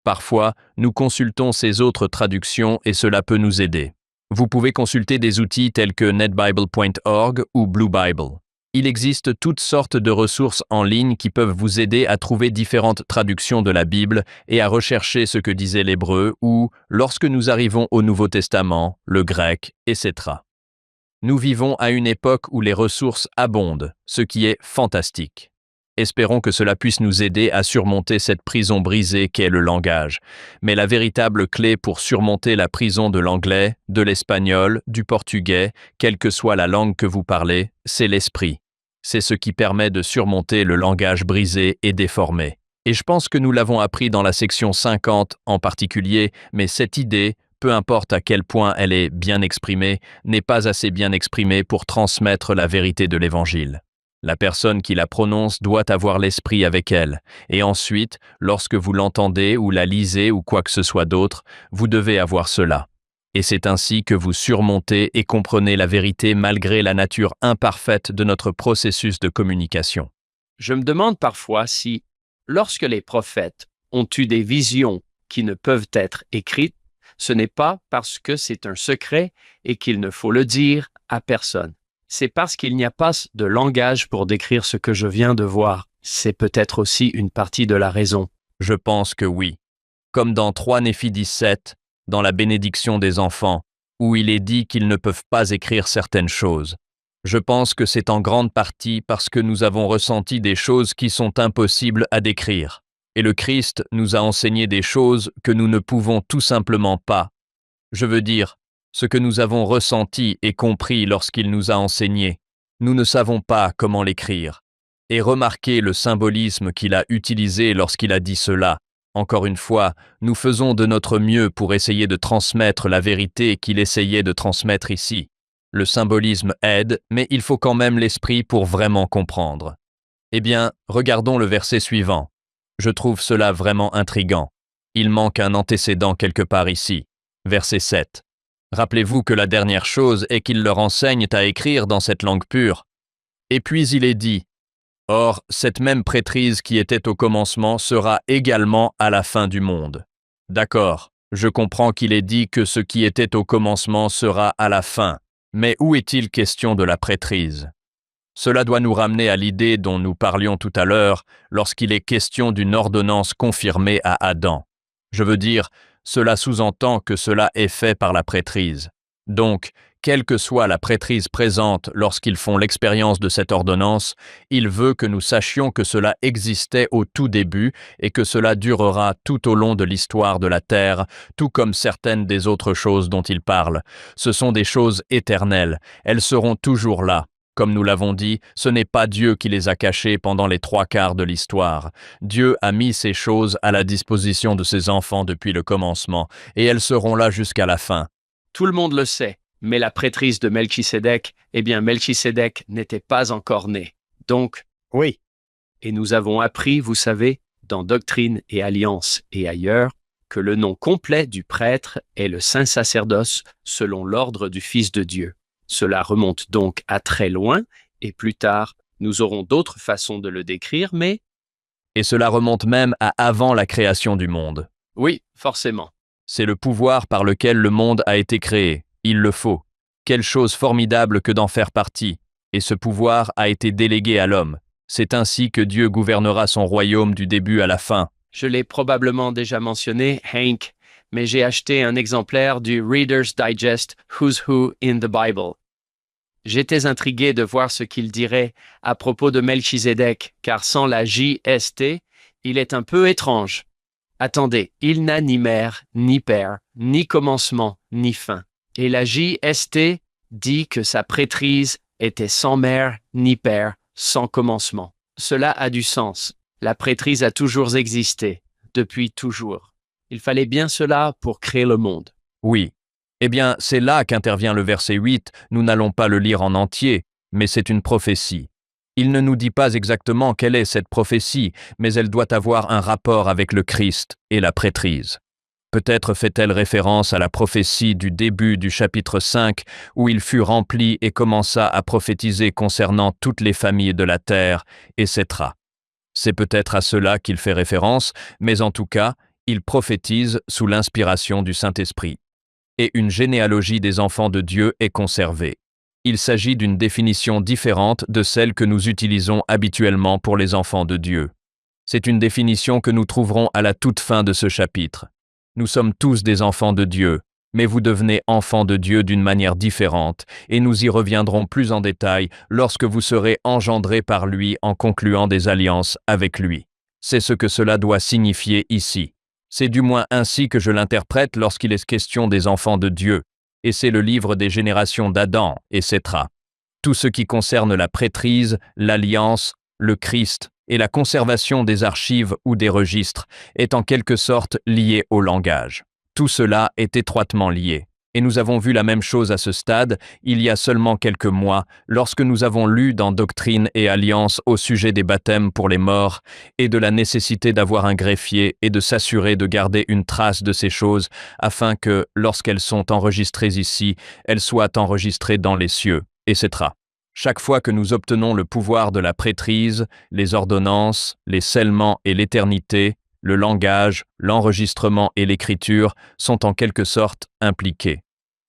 Parfois, nous consultons ces autres traductions et cela peut nous aider. Vous pouvez consulter des outils tels que netbible.org ou Blue Bible. Il existe toutes sortes de ressources en ligne qui peuvent vous aider à trouver différentes traductions de la Bible et à rechercher ce que disait l'hébreu ou, lorsque nous arrivons au Nouveau Testament, le grec, etc. Nous vivons à une époque où les ressources abondent, ce qui est fantastique. Espérons que cela puisse nous aider à surmonter cette prison brisée qu'est le langage. Mais la véritable clé pour surmonter la prison de l'anglais, de l'espagnol, du portugais, quelle que soit la langue que vous parlez, c'est l'esprit. C'est ce qui permet de surmonter le langage brisé et déformé. Et je pense que nous l'avons appris dans la section 50 en particulier, mais cette idée, peu importe à quel point elle est bien exprimée, n'est pas assez bien exprimée pour transmettre la vérité de l'Évangile. La personne qui la prononce doit avoir l'esprit avec elle, et ensuite, lorsque vous l'entendez ou la lisez ou quoi que ce soit d'autre, vous devez avoir cela. Et c'est ainsi que vous surmontez et comprenez la vérité malgré la nature imparfaite de notre processus de communication. Je me demande parfois si, lorsque les prophètes ont eu des visions qui ne peuvent être écrites, ce n'est pas parce que c'est un secret et qu'il ne faut le dire à personne. C'est parce qu'il n'y a pas de langage pour décrire ce que je viens de voir. C'est peut-être aussi une partie de la raison. Je pense que oui. Comme dans 3 Néphi 17, dans la bénédiction des enfants, où il est dit qu'ils ne peuvent pas écrire certaines choses. Je pense que c'est en grande partie parce que nous avons ressenti des choses qui sont impossibles à décrire. Et le Christ nous a enseigné des choses que nous ne pouvons tout simplement pas. Je veux dire, ce que nous avons ressenti et compris lorsqu'il nous a enseigné. Nous ne savons pas comment l'écrire. Et remarquez le symbolisme qu'il a utilisé lorsqu'il a dit cela. Encore une fois, nous faisons de notre mieux pour essayer de transmettre la vérité qu'il essayait de transmettre ici. Le symbolisme aide, mais il faut quand même l'esprit pour vraiment comprendre. Eh bien, regardons le verset suivant. Je trouve cela vraiment intriguant. Il manque un antécédent quelque part ici. Verset 7. Rappelez-vous que la dernière chose est qu'il leur enseigne à écrire dans cette langue pure. Et puis il est dit, « Or, cette même prêtrise qui était au commencement sera également à la fin du monde. » D'accord, je comprends qu'il est dit que ce qui était au commencement sera à la fin, mais où est-il question de la prêtrise? Cela doit nous ramener à l'idée dont nous parlions tout à l'heure lorsqu'il est question d'une ordonnance confirmée à Adam. Je veux dire, cela sous-entend que cela est fait par la prêtrise. Donc, quelle que soit la prêtrise présente lorsqu'ils font l'expérience de cette ordonnance, il veut que nous sachions que cela existait au tout début et que cela durera tout au long de l'histoire de la terre, tout comme certaines des autres choses dont il parle. Ce sont des choses éternelles, elles seront toujours là. Comme nous l'avons dit, ce n'est pas Dieu qui les a cachées pendant les 3/4 de l'histoire. Dieu a mis ces choses à la disposition de ses enfants depuis le commencement, et elles seront là jusqu'à la fin. Tout le monde le sait, mais la prêtrise de Melchisédek, Melchisédek n'était pas encore né. Donc, Oui, et nous avons appris, vous savez, dans Doctrine et Alliance et ailleurs, que le nom complet du prêtre est le saint sacerdoce selon l'ordre du Fils de Dieu. Cela remonte donc à très loin, et plus tard, nous aurons d'autres façons de le décrire, mais Et cela remonte même à avant la création du monde. oui, forcément. C'est le pouvoir par lequel le monde a été créé. Il le faut. Quelle chose formidable que d'en faire partie. Et ce pouvoir a été délégué à l'homme. C'est ainsi que Dieu gouvernera son royaume du début à la fin. Je l'ai probablement déjà mentionné, Hank, mais j'ai acheté un exemplaire du Reader's Digest Who's Who in the Bible. J'étais intrigué de voir ce qu'il dirait à propos de Melchizedek, car sans la JST, il est un peu étrange. Attendez, il n'a ni mère, ni père, ni commencement, ni fin. Et la JST dit que sa prêtrise était sans mère, ni père, sans commencement. Cela a du sens. La prêtrise a toujours existé, depuis toujours. Il fallait bien cela pour créer le monde. Oui. Eh bien, c'est là qu'intervient le verset 8. Nous n'allons pas le lire en entier, mais c'est une prophétie. Il ne nous dit pas exactement quelle est cette prophétie, mais elle doit avoir un rapport avec le Christ et la prêtrise. Peut-être fait-elle référence à la prophétie du début du chapitre 5, où il fut rempli et commença à prophétiser concernant toutes les familles de la terre, etc. C'est peut-être à cela qu'il fait référence, mais en tout cas, il prophétise sous l'inspiration du Saint-Esprit. Et une généalogie des enfants de Dieu est conservée. Il s'agit d'une définition différente de celle que nous utilisons habituellement pour les enfants de Dieu. C'est une définition que nous trouverons à la toute fin de ce chapitre. Nous sommes tous des enfants de Dieu, mais vous devenez enfants de Dieu d'une manière différente, et nous y reviendrons plus en détail lorsque vous serez engendrés par lui en concluant des alliances avec lui. C'est ce que cela doit signifier ici. C'est du moins ainsi que je l'interprète lorsqu'il est question des enfants de Dieu, et c'est le livre des générations d'Adam, etc. Tout ce qui concerne la prêtrise, l'alliance, le Christ et la conservation des archives ou des registres est en quelque sorte lié au langage. Tout cela est étroitement lié. Et nous avons vu la même chose à ce stade, il y a seulement quelques mois, lorsque nous avons lu dans Doctrine et Alliance au sujet des baptêmes pour les morts et de la nécessité d'avoir un greffier et de s'assurer de garder une trace de ces choses afin que, lorsqu'elles sont enregistrées ici, elles soient enregistrées dans les cieux, etc. Chaque fois que nous obtenons le pouvoir de la prêtrise, les ordonnances, les scellements et l'éternité, le langage, l'enregistrement et l'écriture sont en quelque sorte impliqués.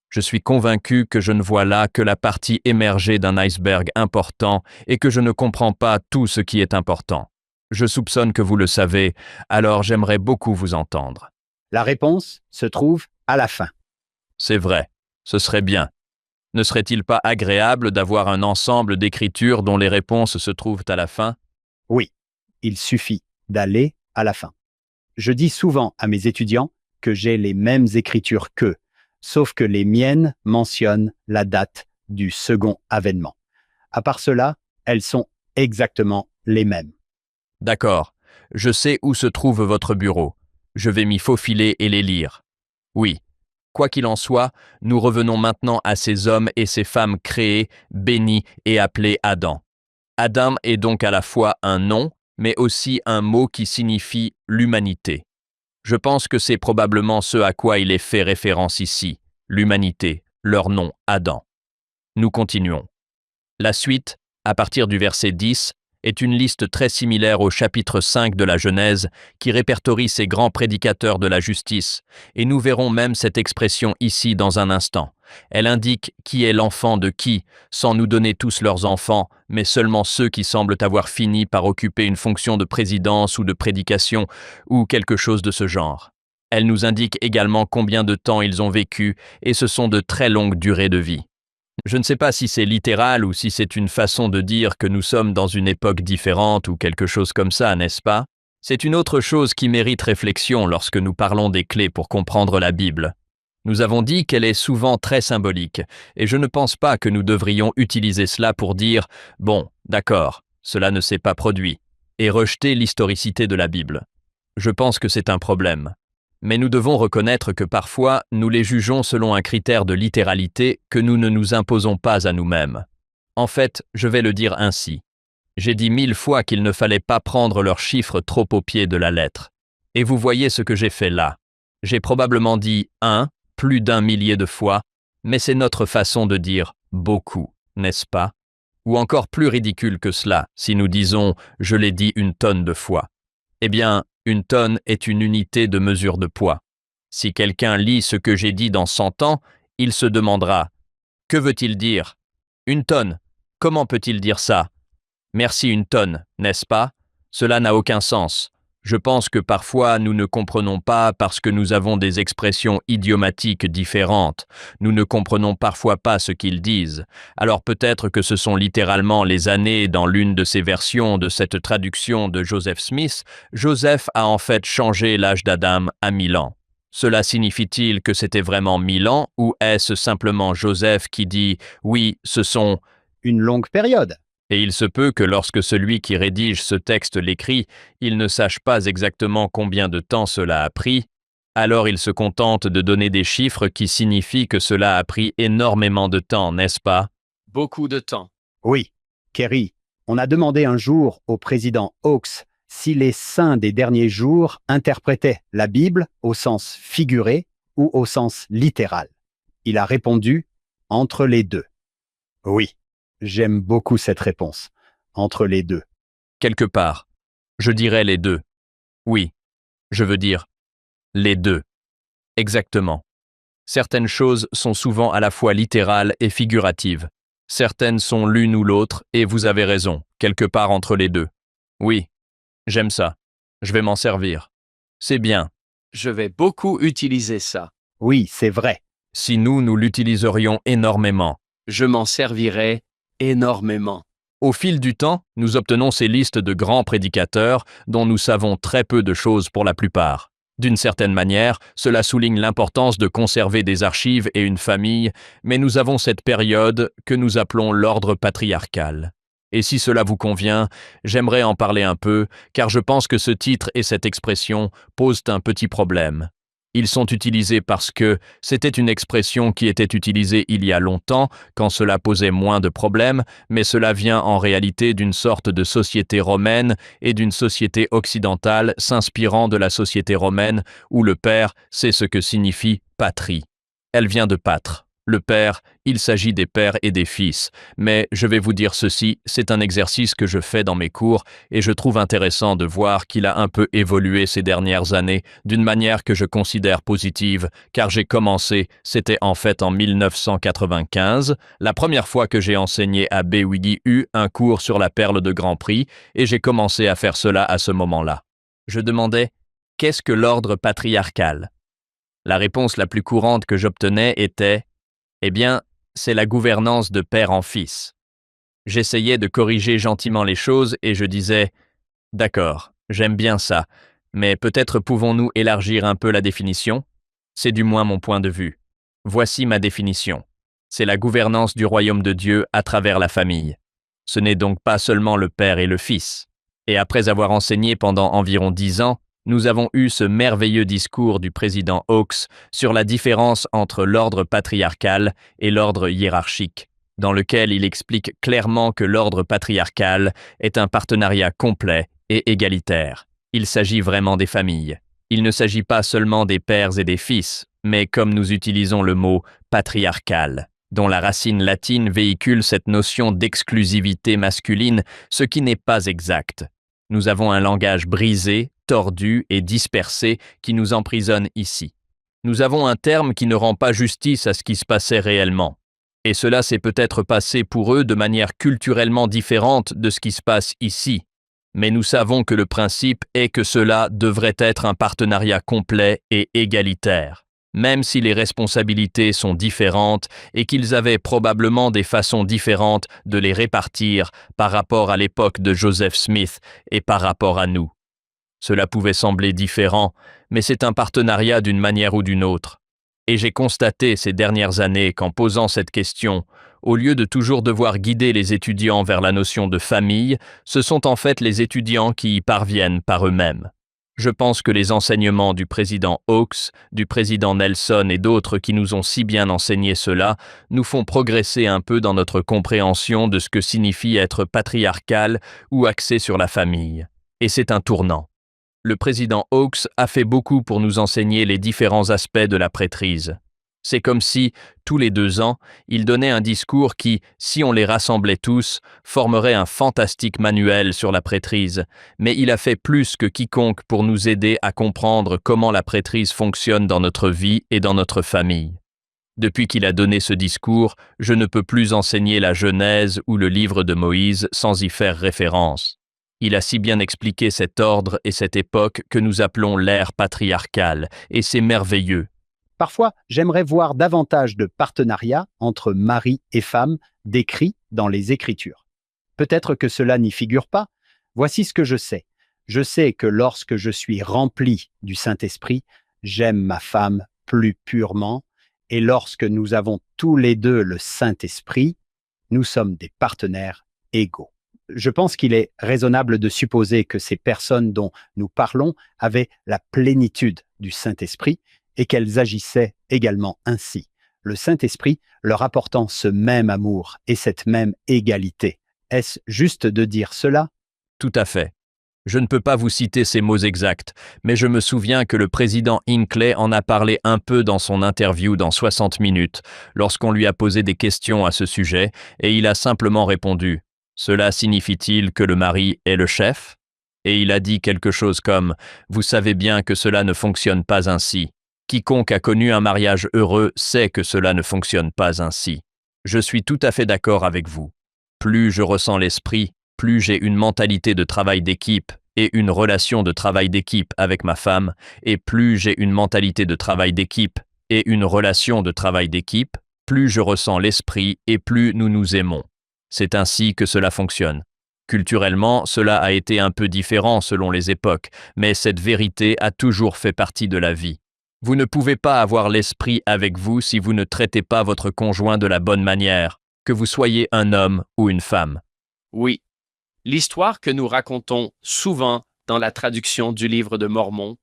Je suis convaincu que je ne vois là que la partie émergée d'un iceberg important et que je ne comprends pas tout ce qui est important. Je soupçonne que vous le savez, alors j'aimerais beaucoup vous entendre. La réponse se trouve à la fin. C'est vrai, ce serait bien. Ne serait-il pas agréable d'avoir un ensemble d'écritures dont les réponses se trouvent à la fin? Oui, il suffit d'aller à la fin. Je dis souvent à mes étudiants que j'ai les mêmes écritures qu'eux, sauf que les miennes mentionnent la date du second avènement. À part cela, elles sont exactement les mêmes. D'accord, je sais où se trouve votre bureau. Je vais m'y faufiler et les lire. Oui. Quoi qu'il en soit, nous revenons maintenant à ces hommes et ces femmes créés, bénis et appelés Adam. Adam est donc à la fois un nom, mais aussi un mot qui signifie l'humanité. Je pense que c'est probablement ce à quoi il est fait référence ici, l'humanité, leur nom Adam. Nous continuons. La suite, à partir du verset 10, est une liste très similaire au chapitre 5 de la Genèse qui répertorie ces grands prédicateurs de la justice, et nous verrons même cette expression ici dans un instant. Elle indique qui est l'enfant de qui, sans nous donner tous leurs enfants, mais seulement ceux qui semblent avoir fini par occuper une fonction de présidence ou de prédication, ou quelque chose de ce genre. Elle nous indique également combien de temps ils ont vécu, et ce sont de très longues durées de vie. Je ne sais pas si c'est littéral ou si c'est une façon de dire que nous sommes dans une époque différente ou quelque chose comme ça, n'est-ce pas? C'est une autre chose qui mérite réflexion lorsque nous parlons des clés pour comprendre la Bible. Nous avons dit qu'elle est souvent très symbolique, et je ne pense pas que nous devrions utiliser cela pour dire « bon, d'accord, cela ne s'est pas produit » et rejeter l'historicité de la Bible. Je pense que c'est un problème. Mais nous devons reconnaître que parfois, nous les jugeons selon un critère de littéralité que nous ne nous imposons pas à nous-mêmes. En fait, je vais le dire ainsi. J'ai dit 1000 fois qu'il ne fallait pas prendre leurs chiffres trop au pied de la lettre. Et vous voyez ce que j'ai fait là. J'ai probablement dit un, plus d'un millier de fois, mais c'est notre façon de dire beaucoup, n'est-ce pas? Ou encore plus ridicule que cela, si nous disons « je l'ai dit une tonne de fois ». Eh bien, une tonne est une unité de mesure de poids. Si quelqu'un lit ce que j'ai dit dans 100 ans, il se demandera « que veut-il dire? Une tonne, comment peut-il dire ça? Merci une tonne, n'est-ce pas? Cela n'a aucun sens. Je pense que parfois nous ne comprenons pas parce que nous avons des expressions idiomatiques différentes. Nous ne comprenons parfois pas ce qu'ils disent. Alors peut-être que ce sont littéralement les années dans l'une de ces versions de cette traduction de Joseph Smith. Joseph a en fait changé l'âge d'Adam à 1000 ans. Cela signifie-t-il que c'était vraiment 1000 ans ou est-ce simplement Joseph qui dit « oui, ce sont… » Une longue période. Et il se peut que lorsque celui qui rédige ce texte l'écrit, il ne sache pas exactement combien de temps cela a pris, alors il se contente de donner des chiffres qui signifient que cela a pris énormément de temps, n'est-ce pas? Beaucoup de temps. Oui, Kerry, on a demandé un jour au président Hawks si les saints des derniers jours interprétaient la Bible au sens figuré ou au sens littéral. Il a répondu « entre les deux ». Oui. J'aime beaucoup cette réponse. Entre les deux. Quelque part. Je dirais les deux. Oui. Je veux dire les deux. Exactement. Certaines choses sont souvent à la fois littérales et figuratives. Certaines sont l'une ou l'autre, et vous avez raison, quelque part entre les deux. Oui. J'aime ça. Je vais m'en servir. C'est bien. Je vais beaucoup utiliser ça. Oui, c'est vrai. Si nous l'utiliserions énormément. Je m'en servirai énormément. Au fil du temps, nous obtenons ces listes de grands prédicateurs dont nous savons très peu de choses pour la plupart. D'une certaine manière, cela souligne l'importance de conserver des archives et une famille, mais nous avons cette période que nous appelons l'ordre patriarcal. Et si cela vous convient, j'aimerais en parler un peu, car je pense que ce titre et cette expression posent un petit problème. Ils sont utilisés parce que c'était une expression qui était utilisée il y a longtemps, quand cela posait moins de problèmes, mais cela vient en réalité d'une sorte de société romaine et d'une société occidentale s'inspirant de la société romaine, où le père, c'est ce que signifie patrie. Elle vient de patre. Le père, il s'agit des pères et des fils. Mais je vais vous dire ceci, c'est un exercice que je fais dans mes cours et je trouve intéressant de voir qu'il a un peu évolué ces dernières années d'une manière que je considère positive, car j'ai commencé, c'était en fait en 1995, la première fois que j'ai enseigné à BWU un cours sur la perle de Grand Prix et j'ai commencé à faire cela à ce moment-là. Je demandais « Qu'est-ce que l'ordre patriarcal ?» La réponse la plus courante que j'obtenais était « Eh bien, c'est la gouvernance de père en fils. » J'essayais de corriger gentiment les choses et je disais « D'accord, j'aime bien ça, mais peut-être pouvons-nous élargir un peu la définition? C'est du moins mon point de vue. Voici ma définition. C'est la gouvernance du royaume de Dieu à travers la famille. Ce n'est donc pas seulement le père et le fils. » Et après avoir enseigné pendant environ 10 ans, nous avons eu ce merveilleux discours du président Hawks sur la différence entre l'ordre patriarcal et l'ordre hiérarchique, dans lequel il explique clairement que l'ordre patriarcal est un partenariat complet et égalitaire. Il s'agit vraiment des familles. Il ne s'agit pas seulement des pères et des fils, mais comme nous utilisons le mot patriarcal, dont la racine latine véhicule cette notion d'exclusivité masculine, ce qui n'est pas exact. Nous avons un langage brisé, tordu et dispersé qui nous emprisonne ici. Nous avons un terme qui ne rend pas justice à ce qui se passait réellement. Et cela s'est peut-être passé pour eux de manière culturellement différente de ce qui se passe ici. Mais nous savons que le principe est que cela devrait être un partenariat complet et égalitaire, même si les responsabilités sont différentes et qu'ils avaient probablement des façons différentes de les répartir par rapport à l'époque de Joseph Smith et par rapport à nous. Cela pouvait sembler différent, mais c'est un partenariat d'une manière ou d'une autre. Et j'ai constaté ces dernières années qu'en posant cette question, au lieu de toujours devoir guider les étudiants vers la notion de famille, ce sont en fait les étudiants qui y parviennent par eux-mêmes. Je pense que les enseignements du président Hawks, du président Nelson et d'autres qui nous ont si bien enseigné cela, nous font progresser un peu dans notre compréhension de ce que signifie être patriarcal ou axé sur la famille. Et c'est un tournant. Le président Hawkes a fait beaucoup pour nous enseigner les différents aspects de la prêtrise. C'est comme si, tous les 2 ans, il donnait un discours qui, si on les rassemblait tous, formerait un fantastique manuel sur la prêtrise, mais il a fait plus que quiconque pour nous aider à comprendre comment la prêtrise fonctionne dans notre vie et dans notre famille. Depuis qu'il a donné ce discours, je ne peux plus enseigner la Genèse ou le livre de Moïse sans y faire référence. Il a si bien expliqué cet ordre et cette époque que nous appelons l'ère patriarcale, et c'est merveilleux. Parfois, j'aimerais voir davantage de partenariats entre mari et femme décrits dans les Écritures. Peut-être que cela n'y figure pas. Voici ce que je sais. Je sais que lorsque je suis rempli du Saint-Esprit, j'aime ma femme plus purement, et lorsque nous avons tous les deux le Saint-Esprit, nous sommes des partenaires égaux. Je pense qu'il est raisonnable de supposer que ces personnes dont nous parlons avaient la plénitude du Saint-Esprit et qu'elles agissaient également ainsi, le Saint-Esprit leur apportant ce même amour et cette même égalité. Est-ce juste de dire cela? Tout à fait. Je ne peux pas vous citer ces mots exacts, mais je me souviens que le président Hinckley en a parlé un peu dans son interview dans 60 minutes, lorsqu'on lui a posé des questions à ce sujet, et il a simplement répondu « Cela signifie-t-il que le mari est le chef ?» Et il a dit quelque chose comme « Vous savez bien que cela ne fonctionne pas ainsi. Quiconque a connu un mariage heureux sait que cela ne fonctionne pas ainsi. Je suis tout à fait d'accord avec vous. Plus je ressens l'esprit, plus j'ai une mentalité de travail d'équipe et une relation de travail d'équipe avec ma femme, et plus j'ai une mentalité de travail d'équipe et une relation de travail d'équipe, plus je ressens l'esprit et plus nous nous aimons. C'est ainsi que cela fonctionne. Culturellement, cela a été un peu différent selon les époques, mais cette vérité a toujours fait partie de la vie. Vous ne pouvez pas avoir l'esprit avec vous si vous ne traitez pas votre conjoint de la bonne manière, que vous soyez un homme ou une femme. Oui. L'histoire que nous racontons souvent dans la traduction du livre de Mormon,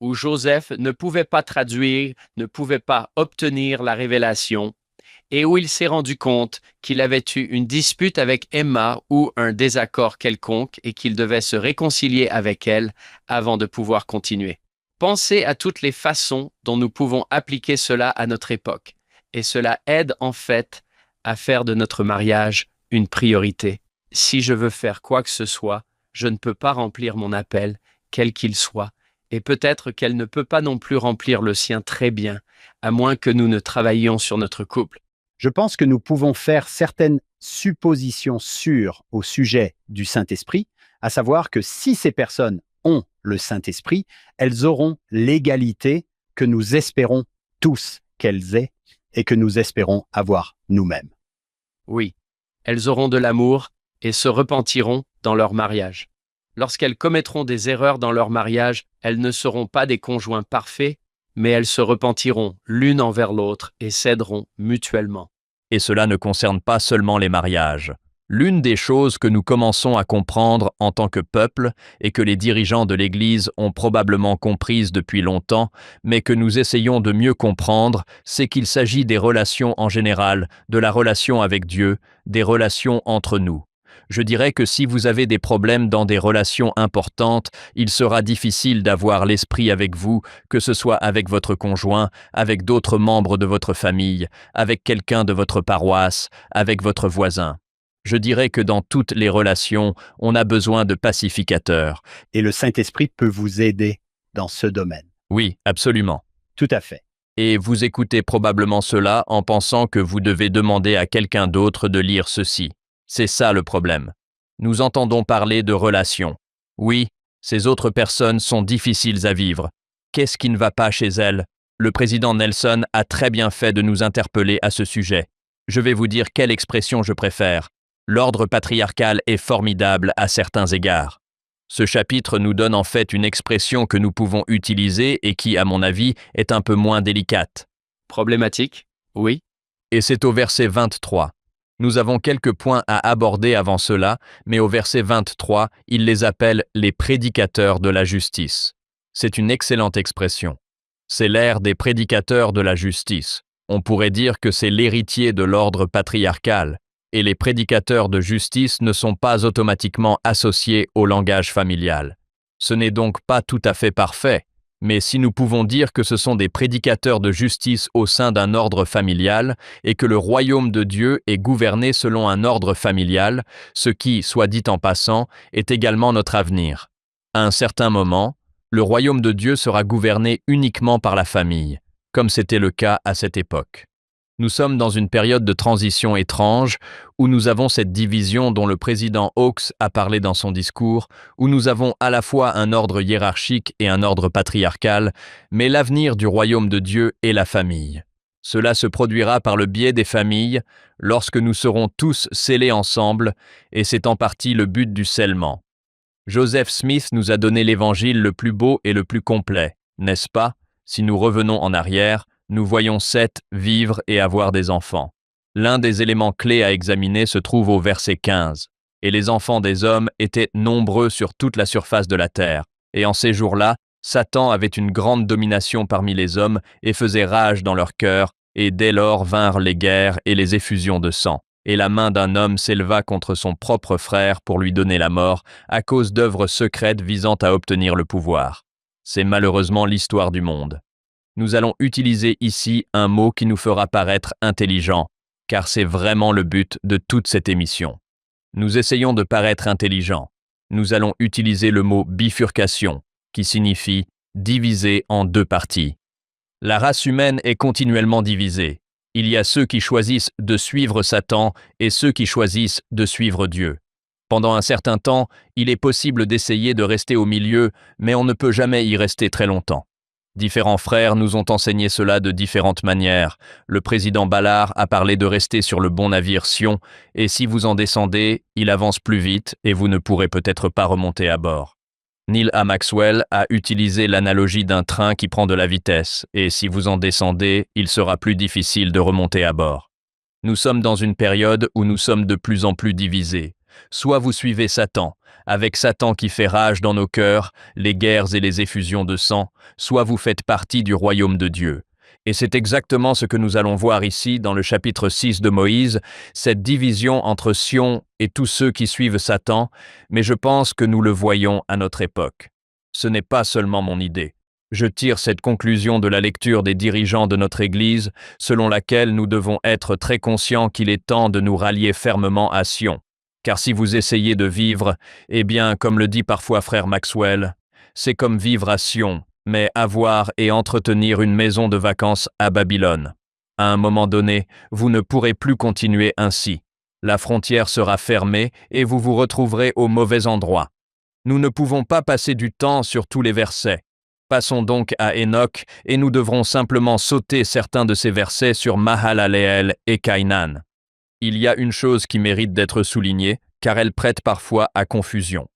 où Joseph ne pouvait pas traduire, ne pouvait pas obtenir la révélation, et où il s'est rendu compte qu'il avait eu une dispute avec Emma ou un désaccord quelconque et qu'il devait se réconcilier avec elle avant de pouvoir continuer. Pensez à toutes les façons dont nous pouvons appliquer cela à notre époque, et cela aide en fait à faire de notre mariage une priorité. Si je veux faire quoi que ce soit, je ne peux pas remplir mon appel, quel qu'il soit, et peut-être qu'elle ne peut pas non plus remplir le sien très bien, à moins que nous ne travaillions sur notre couple. Je pense que nous pouvons faire certaines suppositions sûres au sujet du Saint-Esprit, à savoir que si ces personnes ont le Saint-Esprit, elles auront l'égalité que nous espérons tous qu'elles aient et que nous espérons avoir nous-mêmes. Oui, elles auront de l'amour et se repentiront dans leur mariage. Lorsqu'elles commettront des erreurs dans leur mariage, elles ne seront pas des conjoints parfaits, mais elles se repentiront l'une envers l'autre et s'aideront mutuellement. Et cela ne concerne pas seulement les mariages. L'une des choses que nous commençons à comprendre en tant que peuple et que les dirigeants de l'Église ont probablement comprises depuis longtemps, mais que nous essayons de mieux comprendre, c'est qu'il s'agit des relations en général, de la relation avec Dieu, des relations entre nous. Je dirais que si vous avez des problèmes dans des relations importantes, il sera difficile d'avoir l'esprit avec vous, que ce soit avec votre conjoint, avec d'autres membres de votre famille, avec quelqu'un de votre paroisse, avec votre voisin. Je dirais que dans toutes les relations, on a besoin de pacificateurs. Et le Saint-Esprit peut vous aider dans ce domaine. Oui, absolument. Tout à fait. Et vous écoutez probablement cela en pensant que vous devez demander à quelqu'un d'autre de lire ceci. C'est ça le problème. Nous entendons parler de relations. Oui, ces autres personnes sont difficiles à vivre. Qu'est-ce qui ne va pas chez elles? Le président Nelson a très bien fait de nous interpeller à ce sujet. Je vais vous dire quelle expression je préfère. L'ordre patriarcal est formidable à certains égards. Ce chapitre nous donne en fait une expression que nous pouvons utiliser et qui, à mon avis, est un peu moins délicate. Problématique? Oui. Et c'est au verset 23. Nous avons quelques points à aborder avant cela, mais au verset 23, il les appelle les prédicateurs de la justice. C'est une excellente expression. C'est l'ère des prédicateurs de la justice. On pourrait dire que c'est l'héritier de l'ordre patriarcal. Et les prédicateurs de justice ne sont pas automatiquement associés au langage familial. Ce n'est donc pas tout à fait parfait, mais si nous pouvons dire que ce sont des prédicateurs de justice au sein d'un ordre familial et que le royaume de Dieu est gouverné selon un ordre familial, ce qui, soit dit en passant, est également notre avenir. À un certain moment, le royaume de Dieu sera gouverné uniquement par la famille, comme c'était le cas à cette époque. Nous sommes dans une période de transition étrange où nous avons cette division dont le président Hawks a parlé dans son discours, où nous avons à la fois un ordre hiérarchique et un ordre patriarcal, mais l'avenir du royaume de Dieu est la famille. Cela se produira par le biais des familles, lorsque nous serons tous scellés ensemble, et c'est en partie le but du scellement. Joseph Smith nous a donné l'évangile le plus beau et le plus complet, n'est-ce pas? Si nous revenons en arrière, nous voyons Seth vivre et avoir des enfants. L'un des éléments clés à examiner se trouve au verset 15. Et les enfants des hommes étaient nombreux sur toute la surface de la terre. Et en ces jours-là, Satan avait une grande domination parmi les hommes et faisait rage dans leur cœur, et dès lors vinrent les guerres et les effusions de sang. Et la main d'un homme s'éleva contre son propre frère pour lui donner la mort, à cause d'œuvres secrètes visant à obtenir le pouvoir. C'est malheureusement l'histoire du monde. Nous allons utiliser ici un mot qui nous fera paraître intelligent, car c'est vraiment le but de toute cette émission. Nous essayons de paraître intelligents. Nous allons utiliser le mot bifurcation, qui signifie diviser en deux parties. La race humaine est continuellement divisée. Il y a ceux qui choisissent de suivre Satan et ceux qui choisissent de suivre Dieu. Pendant un certain temps, il est possible d'essayer de rester au milieu, mais on ne peut jamais y rester très longtemps. Différents frères nous ont enseigné cela de différentes manières. Le président Ballard a parlé de rester sur le bon navire Sion, et si vous en descendez, il avance plus vite et vous ne pourrez peut-être pas remonter à bord. Neil A. Maxwell a utilisé l'analogie d'un train qui prend de la vitesse, et si vous en descendez, il sera plus difficile de remonter à bord. Nous sommes dans une période où nous sommes de plus en plus divisés. Soit vous suivez Satan, avec Satan qui fait rage dans nos cœurs, les guerres et les effusions de sang, soit vous faites partie du royaume de Dieu. Et c'est exactement ce que nous allons voir ici dans le chapitre 6 de Moïse, cette division entre Sion et tous ceux qui suivent Satan, mais je pense que nous le voyons à notre époque. Ce n'est pas seulement mon idée. Je tire cette conclusion de la lecture des dirigeants de notre Église, selon laquelle nous devons être très conscients qu'il est temps de nous rallier fermement à Sion. Car si vous essayez de vivre, eh bien, comme le dit parfois frère Maxwell, c'est comme vivre à Sion, mais avoir et entretenir une maison de vacances à Babylone. À un moment donné, vous ne pourrez plus continuer ainsi. La frontière sera fermée et vous vous retrouverez au mauvais endroit. Nous ne pouvons pas passer du temps sur tous les versets. Passons donc à Enoch et nous devrons simplement sauter certains de ces versets sur Mahalaleel et Caïnan. Il y a une chose qui mérite d'être soulignée, car elle prête parfois à confusion.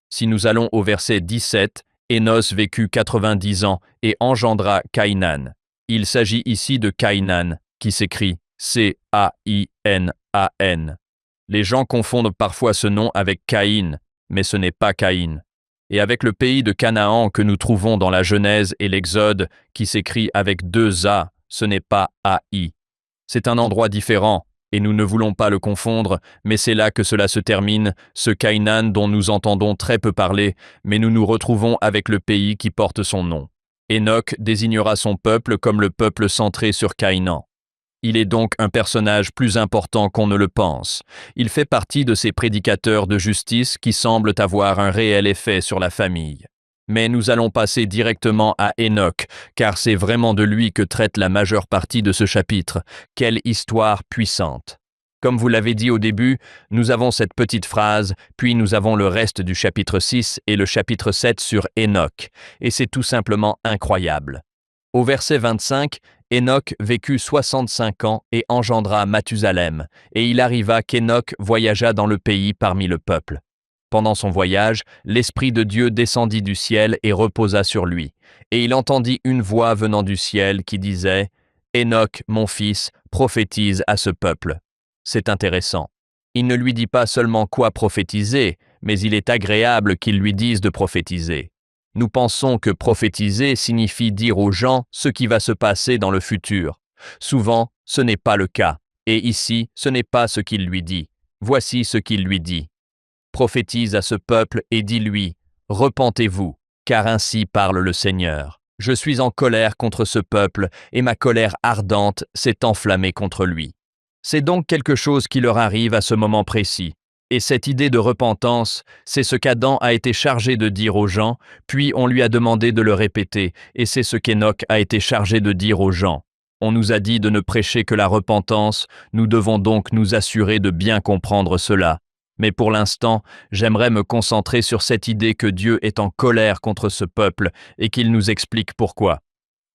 Si nous allons au verset 17, Énos vécut 90 ans et engendra Caïnan. Il s'agit ici de Caïnan, qui s'écrit C-A-I-N-A-N. Les gens confondent parfois ce nom avec Caïn, mais ce n'est pas Caïn. Et avec le pays de Canaan que nous trouvons dans la Genèse et l'Exode, qui s'écrit avec deux A, ce n'est pas A-I. C'est un endroit différent, et nous ne voulons pas le confondre, mais c'est là que cela se termine, ce Caïnan dont nous entendons très peu parler, mais nous nous retrouvons avec le pays qui porte son nom. Enoch désignera son peuple comme le peuple centré sur Caïnan. Il est donc un personnage plus important qu'on ne le pense. Il fait partie de ces prédicateurs de justice qui semblent avoir un réel effet sur la famille. Mais nous allons passer directement à Enoch, car c'est vraiment de lui que traite la majeure partie de ce chapitre. Quelle histoire puissante! Comme vous l'avez dit au début, nous avons cette petite phrase, puis nous avons le reste du chapitre 6 et le chapitre 7 sur Enoch, et c'est tout simplement incroyable. Au verset 25, Enoch vécut 65 ans et engendra Mathusalem, et il arriva qu'Enoch voyagea dans le pays parmi le peuple. Pendant son voyage, l'Esprit de Dieu descendit du ciel et reposa sur lui. Et il entendit une voix venant du ciel qui disait « Enoch, mon fils, prophétise à ce peuple. » C'est intéressant. Il ne lui dit pas seulement quoi prophétiser, mais il est agréable qu'il lui dise de prophétiser. Nous pensons que prophétiser signifie dire aux gens ce qui va se passer dans le futur. Souvent, ce n'est pas le cas. Et ici, ce n'est pas ce qu'il lui dit. Voici ce qu'il lui dit. Prophétise à ce peuple et dis-lui, Repentez-vous, car ainsi parle le Seigneur. Je suis en colère contre ce peuple, et ma colère ardente s'est enflammée contre lui. C'est donc quelque chose qui leur arrive à ce moment précis. Et cette idée de repentance, c'est ce qu'Adam a été chargé de dire aux gens, puis on lui a demandé de le répéter, et c'est ce qu'Enoch a été chargé de dire aux gens. On nous a dit de ne prêcher que la repentance, nous devons donc nous assurer de bien comprendre cela. Mais pour l'instant, j'aimerais me concentrer sur cette idée que Dieu est en colère contre ce peuple et qu'il nous explique pourquoi.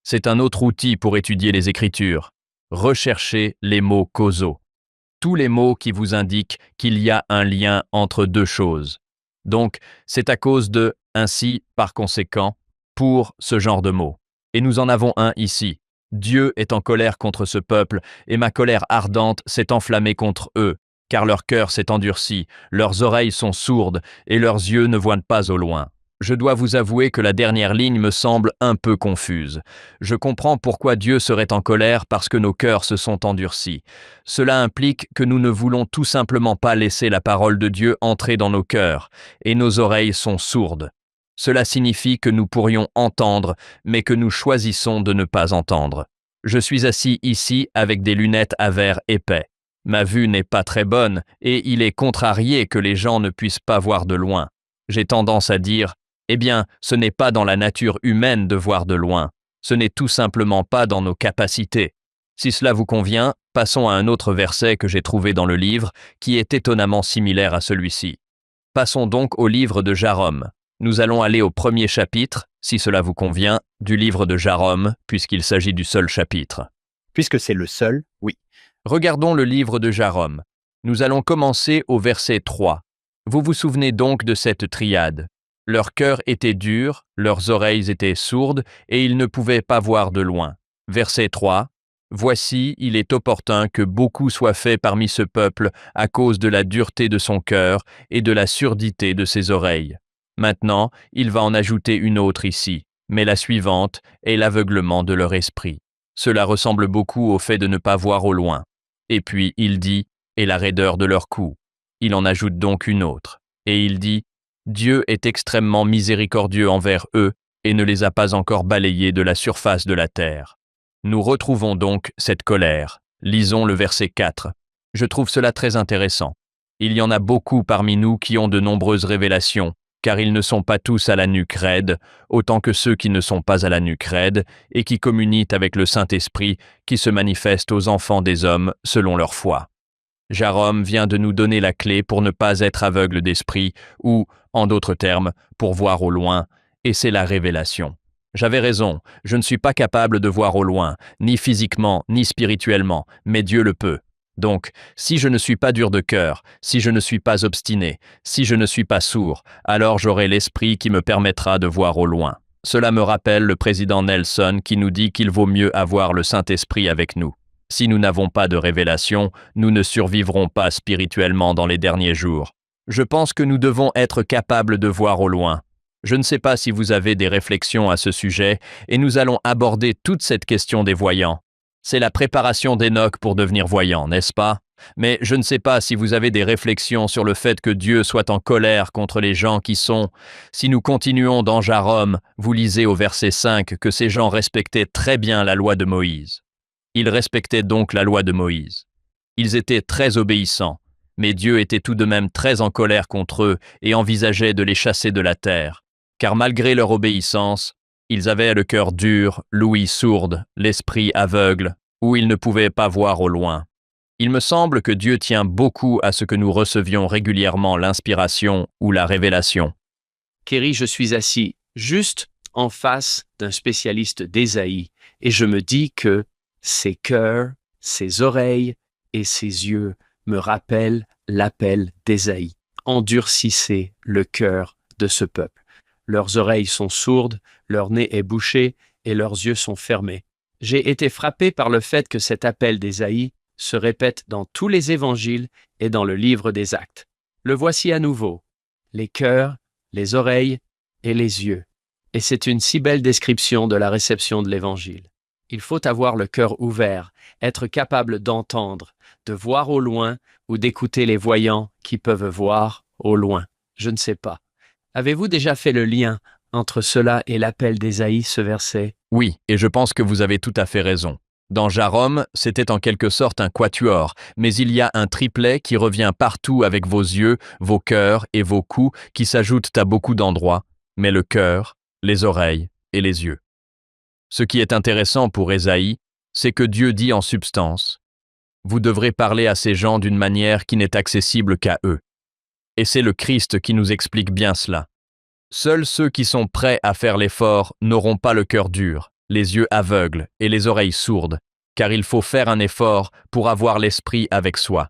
C'est un autre outil pour étudier les Écritures. Recherchez les mots causaux. Tous les mots qui vous indiquent qu'il y a un lien entre deux choses. Donc, c'est à cause de, ainsi, par conséquent, pour ce genre de mots. Et nous en avons un ici. Dieu est en colère contre ce peuple, et ma colère ardente s'est enflammée contre eux, car leur cœur s'est endurci, leurs oreilles sont sourdes, et leurs yeux ne voient pas au loin. Je dois vous avouer que la dernière ligne me semble un peu confuse. Je comprends pourquoi Dieu serait en colère parce que nos cœurs se sont endurcis. Cela implique que nous ne voulons tout simplement pas laisser la parole de Dieu entrer dans nos cœurs, et nos oreilles sont sourdes. Cela signifie que nous pourrions entendre, mais que nous choisissons de ne pas entendre. Je suis assis ici avec des lunettes à verre épais. Ma vue n'est pas très bonne, et il est contrarié que les gens ne puissent pas voir de loin. J'ai tendance à dire « Eh bien, ce n'est pas dans la nature humaine de voir de loin. Ce n'est tout simplement pas dans nos capacités. » Si cela vous convient, passons à un autre verset que j'ai trouvé dans le livre, qui est étonnamment similaire à celui-ci. Passons donc au livre de Jarom. Nous allons aller au premier chapitre, si cela vous convient, du livre de Jarom, puisqu'il s'agit du seul chapitre. Puisque c'est le seul, oui. Regardons le livre de Jarom. Nous allons commencer au verset 3. Vous vous souvenez donc de cette triade. Leur cœur était dur, leurs oreilles étaient sourdes, et ils ne pouvaient pas voir de loin. Verset 3. Voici, il est opportun que beaucoup soit fait parmi ce peuple à cause de la dureté de son cœur et de la surdité de ses oreilles. Maintenant, il va en ajouter une autre ici, mais la suivante est l'aveuglement de leur esprit. Cela ressemble beaucoup au fait de ne pas voir au loin. Et puis, il dit, et la raideur de leur cou. Il en ajoute donc une autre. Et il dit, Dieu est extrêmement miséricordieux envers eux et ne les a pas encore balayés de la surface de la terre. Nous retrouvons donc cette colère. Lisons le verset 4. Je trouve cela très intéressant. Il y en a beaucoup parmi nous qui ont de nombreuses révélations, car ils ne sont pas tous à la nuque raide, autant que ceux qui ne sont pas à la nuque raide, et qui communient avec le Saint-Esprit, qui se manifeste aux enfants des hommes selon leur foi. Jarom vient de nous donner la clé pour ne pas être aveugle d'esprit, ou, en d'autres termes, pour voir au loin, et c'est la révélation. J'avais raison, je ne suis pas capable de voir au loin, ni physiquement, ni spirituellement, mais Dieu le peut. Donc, si je ne suis pas dur de cœur, si je ne suis pas obstiné, si je ne suis pas sourd, alors j'aurai l'esprit qui me permettra de voir au loin. Cela me rappelle le président Nelson qui nous dit qu'il vaut mieux avoir le Saint-Esprit avec nous. Si nous n'avons pas de révélation, nous ne survivrons pas spirituellement dans les derniers jours. Je pense que nous devons être capables de voir au loin. Je ne sais pas si vous avez des réflexions à ce sujet, et nous allons aborder toute cette question des voyants. C'est la préparation d'Enoch pour devenir voyant, n'est-ce pas? Mais je ne sais pas si vous avez des réflexions sur le fait que Dieu soit en colère contre les gens qui sont... Si nous continuons dans Jarom, vous lisez au verset 5 que ces gens respectaient très bien la loi de Moïse. Ils respectaient donc la loi de Moïse. Ils étaient très obéissants, mais Dieu était tout de même très en colère contre eux et envisageait de les chasser de la terre. Car malgré leur obéissance, ils avaient le cœur dur, l'ouïe sourde, l'esprit aveugle, où ils ne pouvaient pas voir au loin. Il me semble que Dieu tient beaucoup à ce que nous recevions régulièrement l'inspiration ou la révélation. Kerry, je suis assis juste en face d'un spécialiste d'Ésaïe et je me dis que ses cœurs, ses oreilles et ses yeux me rappellent l'appel d'Ésaïe. Endurcissez le cœur de ce peuple. Leurs oreilles sont sourdes, leur nez est bouché et leurs yeux sont fermés. J'ai été frappé par le fait que cet appel d'Ésaïe se répète dans tous les évangiles et dans le livre des Actes. Le voici à nouveau. Les cœurs, les oreilles et les yeux. Et c'est une si belle description de la réception de l'Évangile. Il faut avoir le cœur ouvert, être capable d'entendre, de voir au loin ou d'écouter les voyants qui peuvent voir au loin. Je ne sais pas. Avez-vous déjà fait le lien entre cela et l'appel d'Ésaïe, ce verset? Oui, et je pense que vous avez tout à fait raison. Dans Jarome, c'était en quelque sorte un quatuor, mais il y a un triplet qui revient partout avec vos yeux, vos cœurs et vos coups qui s'ajoutent à beaucoup d'endroits, mais le cœur, les oreilles et les yeux. Ce qui est intéressant pour Ésaïe, c'est que Dieu dit en substance, « Vous devrez parler à ces gens d'une manière qui n'est accessible qu'à eux. » Et c'est le Christ qui nous explique bien cela. Seuls ceux qui sont prêts à faire l'effort n'auront pas le cœur dur, les yeux aveugles et les oreilles sourdes, car il faut faire un effort pour avoir l'esprit avec soi.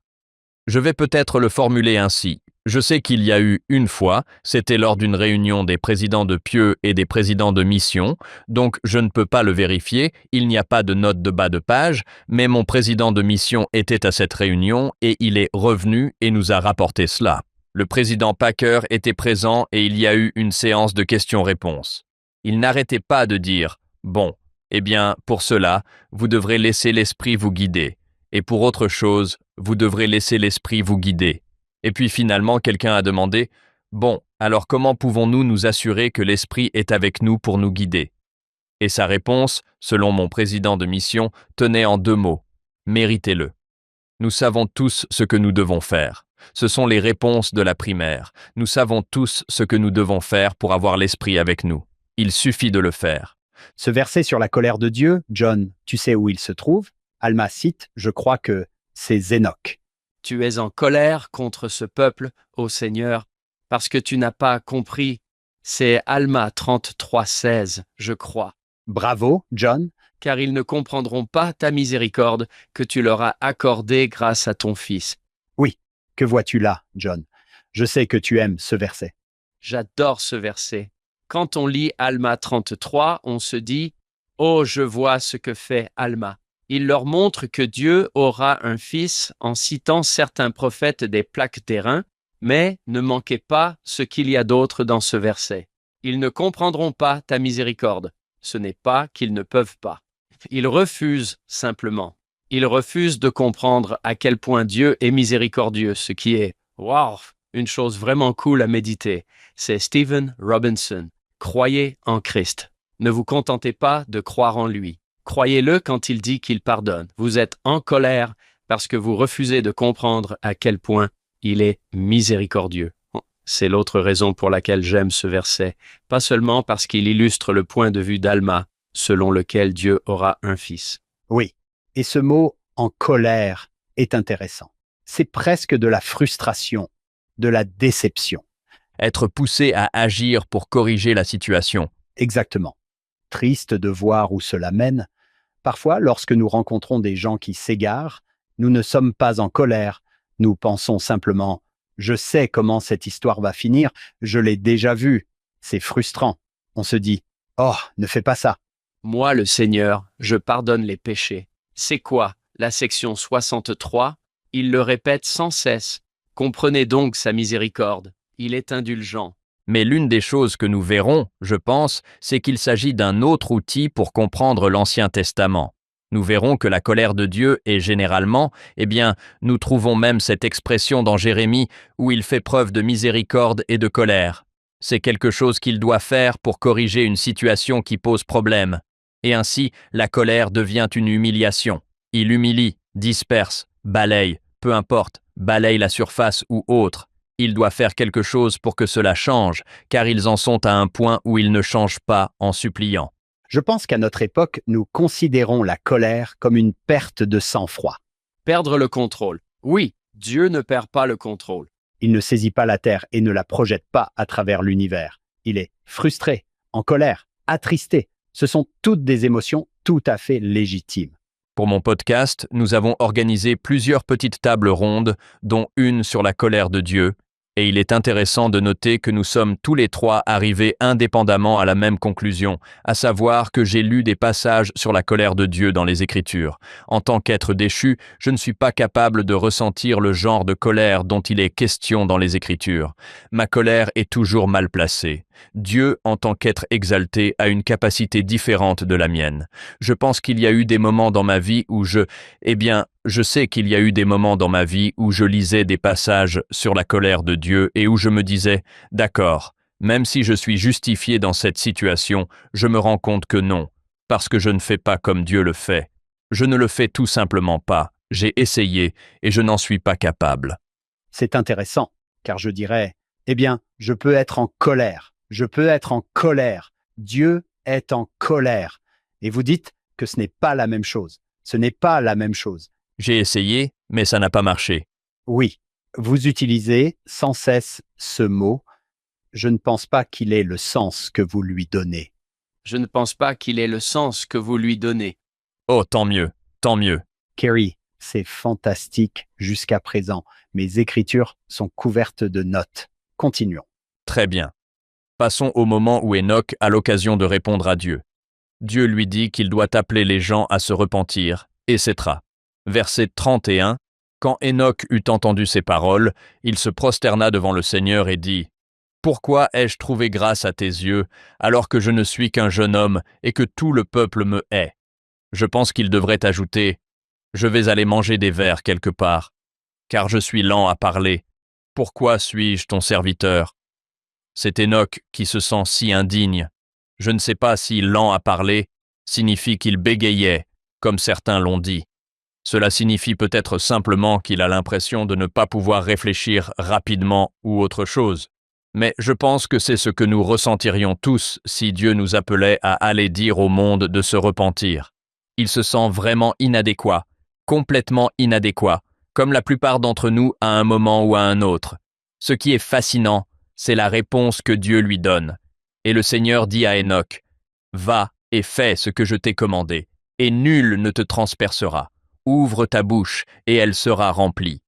Je vais peut-être le formuler ainsi. Je sais qu'il y a eu une fois, c'était lors d'une réunion des présidents de Pieux et des présidents de mission, donc je ne peux pas le vérifier, il n'y a pas de note de bas de page, mais mon président de mission était à cette réunion et il est revenu et nous a rapporté cela. Le président Packer était présent et il y a eu une séance de questions-réponses. Il n'arrêtait pas de dire « Bon, eh bien, pour cela, vous devrez laisser l'esprit vous guider. Et pour autre chose, vous devrez laisser l'esprit vous guider. » Et puis finalement, quelqu'un a demandé « Bon, alors comment pouvons-nous nous assurer que l'esprit est avec nous pour nous guider ?» Et sa réponse, selon mon président de mission, tenait en 2 mots « Méritez-le ». Nous savons tous ce que nous devons faire. Ce sont les réponses de la primaire. Nous savons tous ce que nous devons faire pour avoir l'esprit avec nous. Il suffit de le faire. Ce verset sur la colère de Dieu, John, tu sais où il se trouve? Alma cite, je crois que c'est Zénoc. Tu es en colère contre ce peuple, ô Seigneur, parce que tu n'as pas compris. C'est Alma 33:16, je crois. Bravo, John. Car ils ne comprendront pas ta miséricorde que tu leur as accordée grâce à ton Fils. Oui, que vois-tu là, John? Je sais que tu aimes ce verset. J'adore ce verset. Quand on lit Alma 33, on se dit « Oh, je vois ce que fait Alma ». Il leur montre que Dieu aura un fils en citant certains prophètes des plaques terrain, mais ne manquez pas ce qu'il y a d'autre dans ce verset. Ils ne comprendront pas ta miséricorde. Ce n'est pas qu'ils ne peuvent pas. Ils refusent simplement. Ils refusent de comprendre à quel point Dieu est miséricordieux, ce qui est, waouh, une chose vraiment cool à méditer. C'est Stephen Robinson. Croyez en Christ. Ne vous contentez pas de croire en lui. Croyez-le quand il dit qu'il pardonne. Vous êtes en colère parce que vous refusez de comprendre à quel point il est miséricordieux. C'est l'autre raison pour laquelle j'aime ce verset, pas seulement parce qu'il illustre le point de vue d'Alma, selon lequel Dieu aura un fils. Oui, et ce mot « en colère » est intéressant. C'est presque de la frustration, de la déception. Être poussé à agir pour corriger la situation. Exactement. Triste de voir où cela mène. Parfois, lorsque nous rencontrons des gens qui s'égarent, nous ne sommes pas en colère. Nous pensons simplement « je sais comment cette histoire va finir, je l'ai déjà vue ». C'est frustrant. On se dit « oh, ne fais pas ça ». Moi, le Seigneur, je pardonne les péchés. C'est quoi, la section 63? Il le répète sans cesse. Comprenez donc sa miséricorde. Il est indulgent. Mais l'une des choses que nous verrons, je pense, c'est qu'il s'agit d'un autre outil pour comprendre l'Ancien Testament. Nous verrons que la colère de Dieu est généralement, nous trouvons même cette expression dans Jérémie où il fait preuve de miséricorde et de colère. C'est quelque chose qu'il doit faire pour corriger une situation qui pose problème. Et ainsi, la colère devient une humiliation. Il humilie, disperse, balaye, peu importe, balaye la surface ou autre. Il doit faire quelque chose pour que cela change, car ils en sont à un point où ils ne changent pas en suppliant. Je pense qu'à notre époque, nous considérons la colère comme une perte de sang-froid. Perdre le contrôle. Oui, Dieu ne perd pas le contrôle. Il ne saisit pas la terre et ne la projette pas à travers l'univers. Il est frustré, en colère, attristé. Ce sont toutes des émotions tout à fait légitimes. Pour mon podcast, nous avons organisé plusieurs petites tables rondes, dont une sur la colère de Dieu, et il est intéressant de noter que nous sommes tous les 3 arrivés indépendamment à la même conclusion, à savoir que j'ai lu des passages sur la colère de Dieu dans les Écritures. En tant qu'être déchu, je ne suis pas capable de ressentir le genre de colère dont il est question dans les Écritures. Ma colère est toujours mal placée. Dieu, en tant qu'être exalté, a une capacité différente de la mienne. Je pense qu'il y a eu des moments dans ma vie où je sais qu'il y a eu des moments dans ma vie où je lisais des passages sur la colère de Dieu et où je me disais « D'accord, Même si je suis justifié dans cette situation, je me rends compte que non, parce que je ne fais pas comme Dieu le fait. Je ne le fais tout simplement pas. J'ai essayé et je n'en suis pas capable. C'est intéressant, car je dirais, eh bien, je peux être en colère. Je peux être en colère. Dieu est en colère. Et vous dites que ce n'est pas la même chose. Ce n'est pas la même chose. J'ai essayé, mais ça n'a pas marché. Oui, vous utilisez sans cesse ce mot. Je ne pense pas qu'il ait le sens que vous lui donnez. Je ne pense pas qu'il ait le sens que vous lui donnez. Oh, tant mieux, tant mieux. Kerry, c'est fantastique jusqu'à présent. Mes écritures sont couvertes de notes. Continuons. Très bien. Passons au moment où Enoch a l'occasion de répondre à Dieu. Dieu lui dit qu'il doit appeler les gens à se repentir, etc. Verset 31. Quand Enoch eut entendu ces paroles, il se prosterna devant le Seigneur et dit « Pourquoi ai-je trouvé grâce à tes yeux, alors que je ne suis qu'un jeune homme et que tout le peuple me hait ?» Je pense qu'il devrait ajouter « Je vais aller manger des vers quelque part, car je suis lent à parler. Pourquoi suis-je ton serviteur ?» C'est Enoch qui se sent si indigne. Je ne sais pas si lent à parler signifie qu'il bégayait, comme certains l'ont dit. Cela signifie peut-être simplement qu'il a l'impression de ne pas pouvoir réfléchir rapidement ou autre chose. Mais je pense que c'est ce que nous ressentirions tous si Dieu nous appelait à aller dire au monde de se repentir. Il se sent vraiment inadéquat, complètement inadéquat, comme la plupart d'entre nous à un moment ou à un autre. Ce qui est fascinant, c'est la réponse que Dieu lui donne. Et le Seigneur dit à Enoch, « Va et fais ce que je t'ai commandé, et nul ne te transpercera. Ouvre ta bouche, et elle sera remplie. »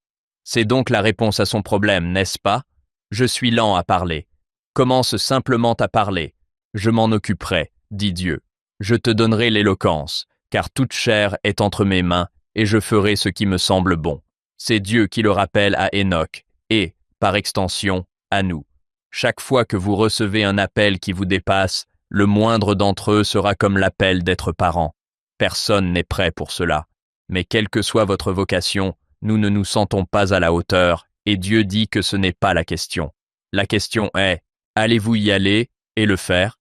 C'est donc la réponse à son problème, n'est-ce pas? Je suis lent à parler. Commence simplement à parler. Je m'en occuperai, dit Dieu. Je te donnerai l'éloquence, car toute chair est entre mes mains, et je ferai ce qui me semble bon. C'est Dieu qui le rappelle à Enoch, et, par extension, à nous. Chaque fois que vous recevez un appel qui vous dépasse, le moindre d'entre eux sera comme l'appel d'être parent. Personne n'est prêt pour cela. Mais quelle que soit votre vocation, nous ne nous sentons pas à la hauteur, et Dieu dit que ce n'est pas la question. La question est, allez-vous y aller et le faire?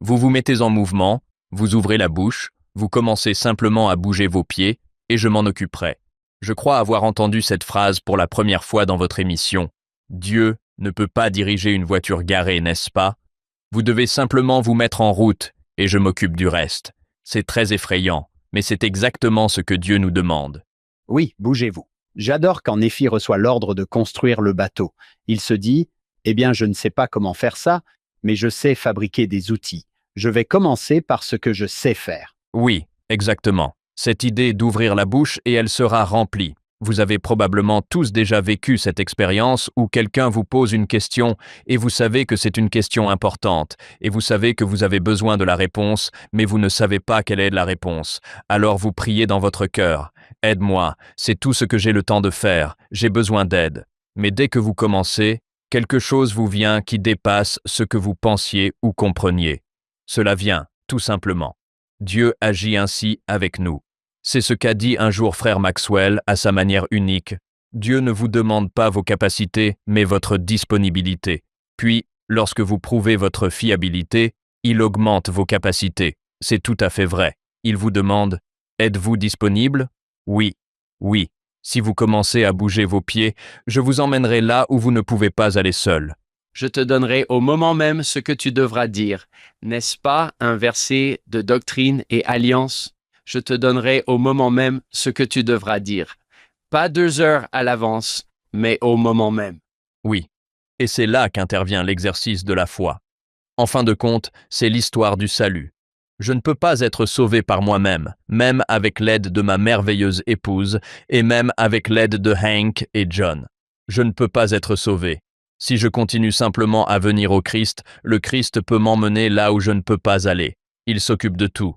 Vous vous mettez en mouvement, vous ouvrez la bouche, vous commencez simplement à bouger vos pieds, et je m'en occuperai. Je crois avoir entendu cette phrase pour la première fois dans votre émission. Dieu ne peut pas diriger une voiture garée, n'est-ce pas? Vous devez simplement vous mettre en route, et je m'occupe du reste. C'est très effrayant, mais c'est exactement ce que Dieu nous demande. Oui, bougez-vous. J'adore quand Néphi reçoit l'ordre de construire le bateau. Il se dit, eh bien, je ne sais pas comment faire ça, mais je sais fabriquer des outils. Je vais commencer par ce que je sais faire. Oui, exactement. Cette idée d'ouvrir la bouche et elle sera remplie. Vous avez probablement tous déjà vécu cette expérience où quelqu'un vous pose une question et vous savez que c'est une question importante et vous savez que vous avez besoin de la réponse, mais vous ne savez pas quelle est la réponse. Alors vous priez dans votre cœur. Aide-moi, c'est tout ce que j'ai le temps de faire, j'ai besoin d'aide. Mais dès que vous commencez, quelque chose vous vient qui dépasse ce que vous pensiez ou compreniez. Cela vient, tout simplement. Dieu agit ainsi avec nous. C'est ce qu'a dit un jour frère Maxwell à sa manière unique. Dieu ne vous demande pas vos capacités, mais votre disponibilité. Puis, lorsque vous prouvez votre fiabilité, il augmente vos capacités. C'est tout à fait vrai. Il vous demande « Êtes-vous disponible ?» Oui, oui. Si vous commencez à bouger vos pieds, je vous emmènerai là où vous ne pouvez pas aller seul. Je te donnerai au moment même ce que tu devras dire. N'est-ce pas un verset de Doctrine et Alliance? Je te donnerai au moment même ce que tu devras dire. Pas 2 heures à l'avance, mais au moment même. Oui. Et c'est là qu'intervient l'exercice de la foi. En fin de compte, c'est l'histoire du salut. Je ne peux pas être sauvé par moi-même, même avec l'aide de ma merveilleuse épouse, et même avec l'aide de Hank et John. Je ne peux pas être sauvé. Si je continue simplement à venir au Christ, le Christ peut m'emmener là où je ne peux pas aller. Il s'occupe de tout.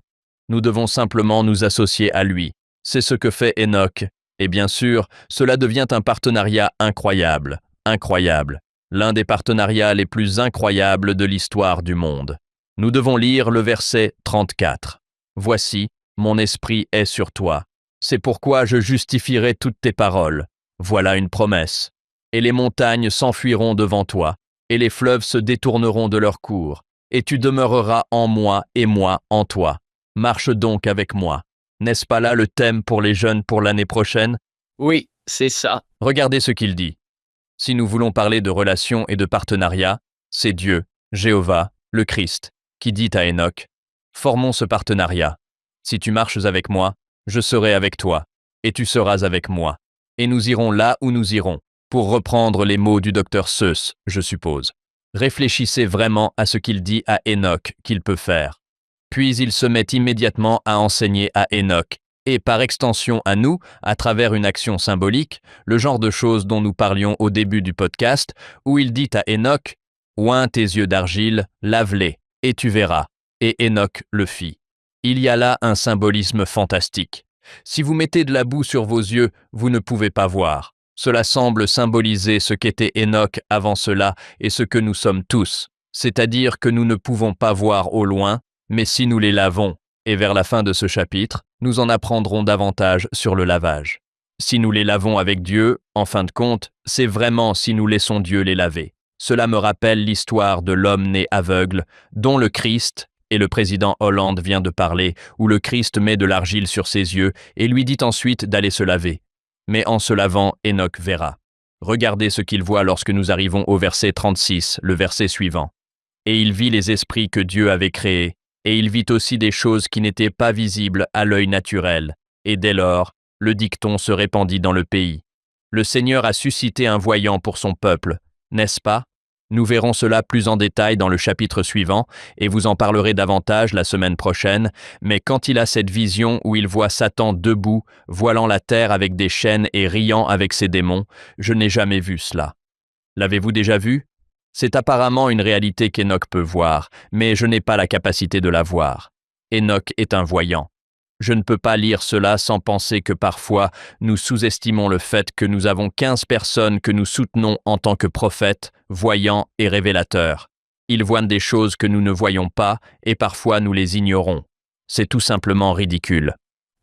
Nous devons simplement nous associer à lui. C'est ce que fait Enoch. Et bien sûr, cela devient un partenariat incroyable, incroyable. L'un des partenariats les plus incroyables de l'histoire du monde. Nous devons lire le verset 34. « Voici, mon esprit est sur toi. C'est pourquoi je justifierai toutes tes paroles. Voilà une promesse. Et les montagnes s'enfuiront devant toi, et les fleuves se détourneront de leur cours, et tu demeureras en moi et moi en toi. Marche donc avec moi. N'est-ce pas là le thème pour les jeunes pour l'année prochaine? Oui, c'est ça. Regardez ce qu'il dit. Si nous voulons parler de relations et de partenariat, c'est Dieu, Jéhovah, le Christ, qui dit à Enoch, « Formons ce partenariat. Si tu marches avec moi, je serai avec toi, et tu seras avec moi. Et nous irons là où nous irons. » Pour reprendre les mots du docteur Seuss, je suppose. Réfléchissez vraiment à ce qu'il dit à Enoch qu'il peut faire. Puis il se met immédiatement à enseigner à Enoch, et par extension à nous, à travers une action symbolique, le genre de choses dont nous parlions au début du podcast, où il dit à Enoch, « Oins tes yeux d'argile, lave-les, et tu verras. » Et Enoch le fit. Il y a là un symbolisme fantastique. Si vous mettez de la boue sur vos yeux, vous ne pouvez pas voir. Cela semble symboliser ce qu'était Enoch avant cela et ce que nous sommes tous, c'est-à-dire que nous ne pouvons pas voir au loin, mais si nous les lavons, et vers la fin de ce chapitre, nous en apprendrons davantage sur le lavage. Si nous les lavons avec Dieu, en fin de compte, c'est vraiment si nous laissons Dieu les laver. Cela me rappelle l'histoire de l'homme né aveugle, dont le Christ, et le président Hollande vient de parler, où le Christ met de l'argile sur ses yeux et lui dit ensuite d'aller se laver. Mais en se lavant, Enoch verra. Regardez ce qu'il voit lorsque nous arrivons au verset 36, le verset suivant. « Et il vit les esprits que Dieu avait créés, et il vit aussi des choses qui n'étaient pas visibles à l'œil naturel. Et dès lors, le dicton se répandit dans le pays. Le Seigneur a suscité un voyant pour son peuple, n'est-ce pas? Nous verrons cela plus en détail dans le chapitre suivant, et vous en parlerez davantage la semaine prochaine, mais quand il a cette vision où il voit Satan debout, voilant la terre avec des chaînes et riant avec ses démons, je n'ai jamais vu cela. L'avez-vous déjà vu? C'est apparemment une réalité qu'Enoch peut voir, mais je n'ai pas la capacité de la voir. Enoch est un voyant. Je ne peux pas lire cela sans penser que parfois nous sous-estimons le fait que nous avons 15 personnes que nous soutenons en tant que prophètes, voyants et révélateurs. Ils voient des choses que nous ne voyons pas et parfois nous les ignorons. C'est tout simplement ridicule.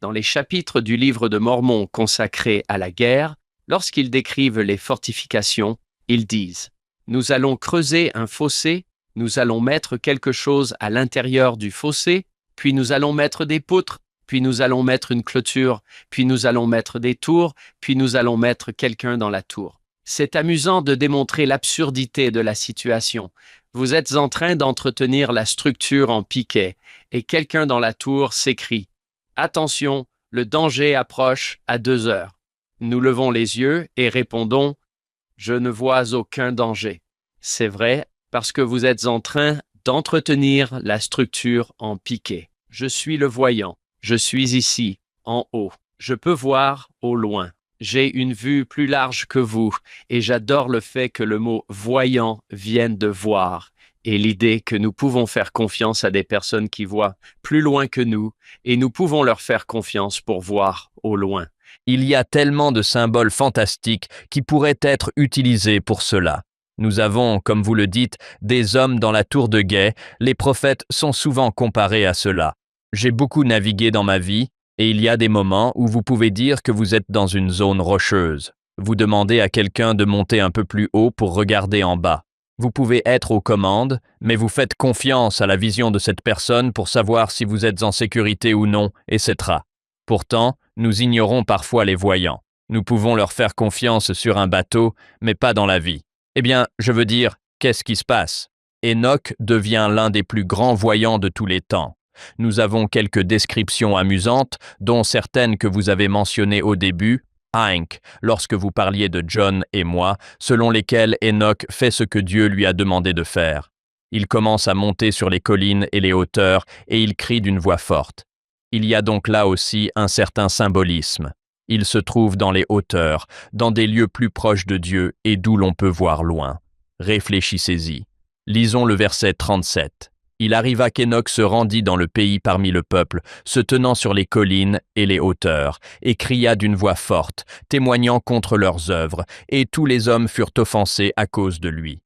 Dans les chapitres du livre de Mormon consacrés à la guerre, lorsqu'ils décrivent les fortifications, ils disent « Nous allons creuser un fossé, nous allons mettre quelque chose à l'intérieur du fossé, puis nous allons mettre des poutres, puis nous allons mettre une clôture, puis nous allons mettre des tours, puis nous allons mettre quelqu'un dans la tour. » C'est amusant de démontrer l'absurdité de la situation. Vous êtes en train d'entretenir la structure en piquet, et quelqu'un dans la tour s'écrie « Attention, le danger approche à 2 heures. » Nous levons les yeux et répondons « Je ne vois aucun danger. » C'est vrai, parce que vous êtes en train d'entretenir la structure en piquet. Je suis le voyant. Je suis ici, en haut. Je peux voir au loin. J'ai une vue plus large que vous, et j'adore le fait que le mot « voyant » vienne de « voir », et l'idée que nous pouvons faire confiance à des personnes qui voient plus loin que nous, et nous pouvons leur faire confiance pour voir au loin. Il y a tellement de symboles fantastiques qui pourraient être utilisés pour cela. Nous avons, comme vous le dites, des hommes dans la tour de guet. Les prophètes sont souvent comparés à cela. J'ai beaucoup navigué dans ma vie, et il y a des moments où vous pouvez dire que vous êtes dans une zone rocheuse. Vous demandez à quelqu'un de monter un peu plus haut pour regarder en bas. Vous pouvez être aux commandes, mais vous faites confiance à la vision de cette personne pour savoir si vous êtes en sécurité ou non, etc. Pourtant, nous ignorons parfois les voyants. Nous pouvons leur faire confiance sur un bateau, mais pas dans la vie. Eh bien, je veux dire, qu'est-ce qui se passe? Enoch devient l'un des plus grands voyants de tous les temps. Nous avons quelques descriptions amusantes, dont certaines que vous avez mentionnées au début, Hank, lorsque vous parliez de John et moi, selon lesquelles Enoch fait ce que Dieu lui a demandé de faire. Il commence à monter sur les collines et les hauteurs, et il crie d'une voix forte. Il y a donc là aussi un certain symbolisme. Il se trouve dans les hauteurs, dans des lieux plus proches de Dieu et d'où l'on peut voir loin. Réfléchissez-y. Lisons le verset 37. Il arriva qu'Enoch se rendit dans le pays parmi le peuple, se tenant sur les collines et les hauteurs, et cria d'une voix forte, témoignant contre leurs œuvres, et tous les hommes furent offensés à cause de lui.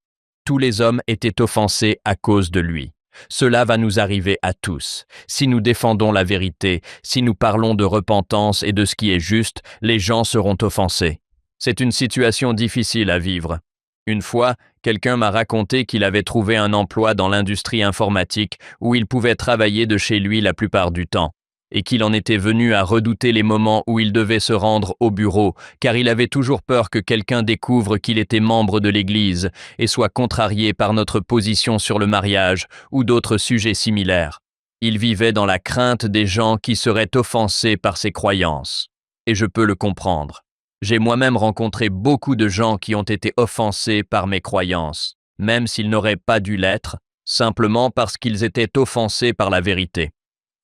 Tous les hommes étaient offensés à cause de lui. Cela va nous arriver à tous. Si nous défendons la vérité, si nous parlons de repentance et de ce qui est juste, les gens seront offensés. C'est une situation difficile à vivre. Une fois, quelqu'un m'a raconté qu'il avait trouvé un emploi dans l'industrie informatique où il pouvait travailler de chez lui la plupart du temps, et qu'il en était venu à redouter les moments où il devait se rendre au bureau, car il avait toujours peur que quelqu'un découvre qu'il était membre de l'Église et soit contrarié par notre position sur le mariage ou d'autres sujets similaires. Il vivait dans la crainte des gens qui seraient offensés par ses croyances. Et je peux le comprendre. J'ai moi-même rencontré beaucoup de gens qui ont été offensés par mes croyances, même s'ils n'auraient pas dû l'être, simplement parce qu'ils étaient offensés par la vérité.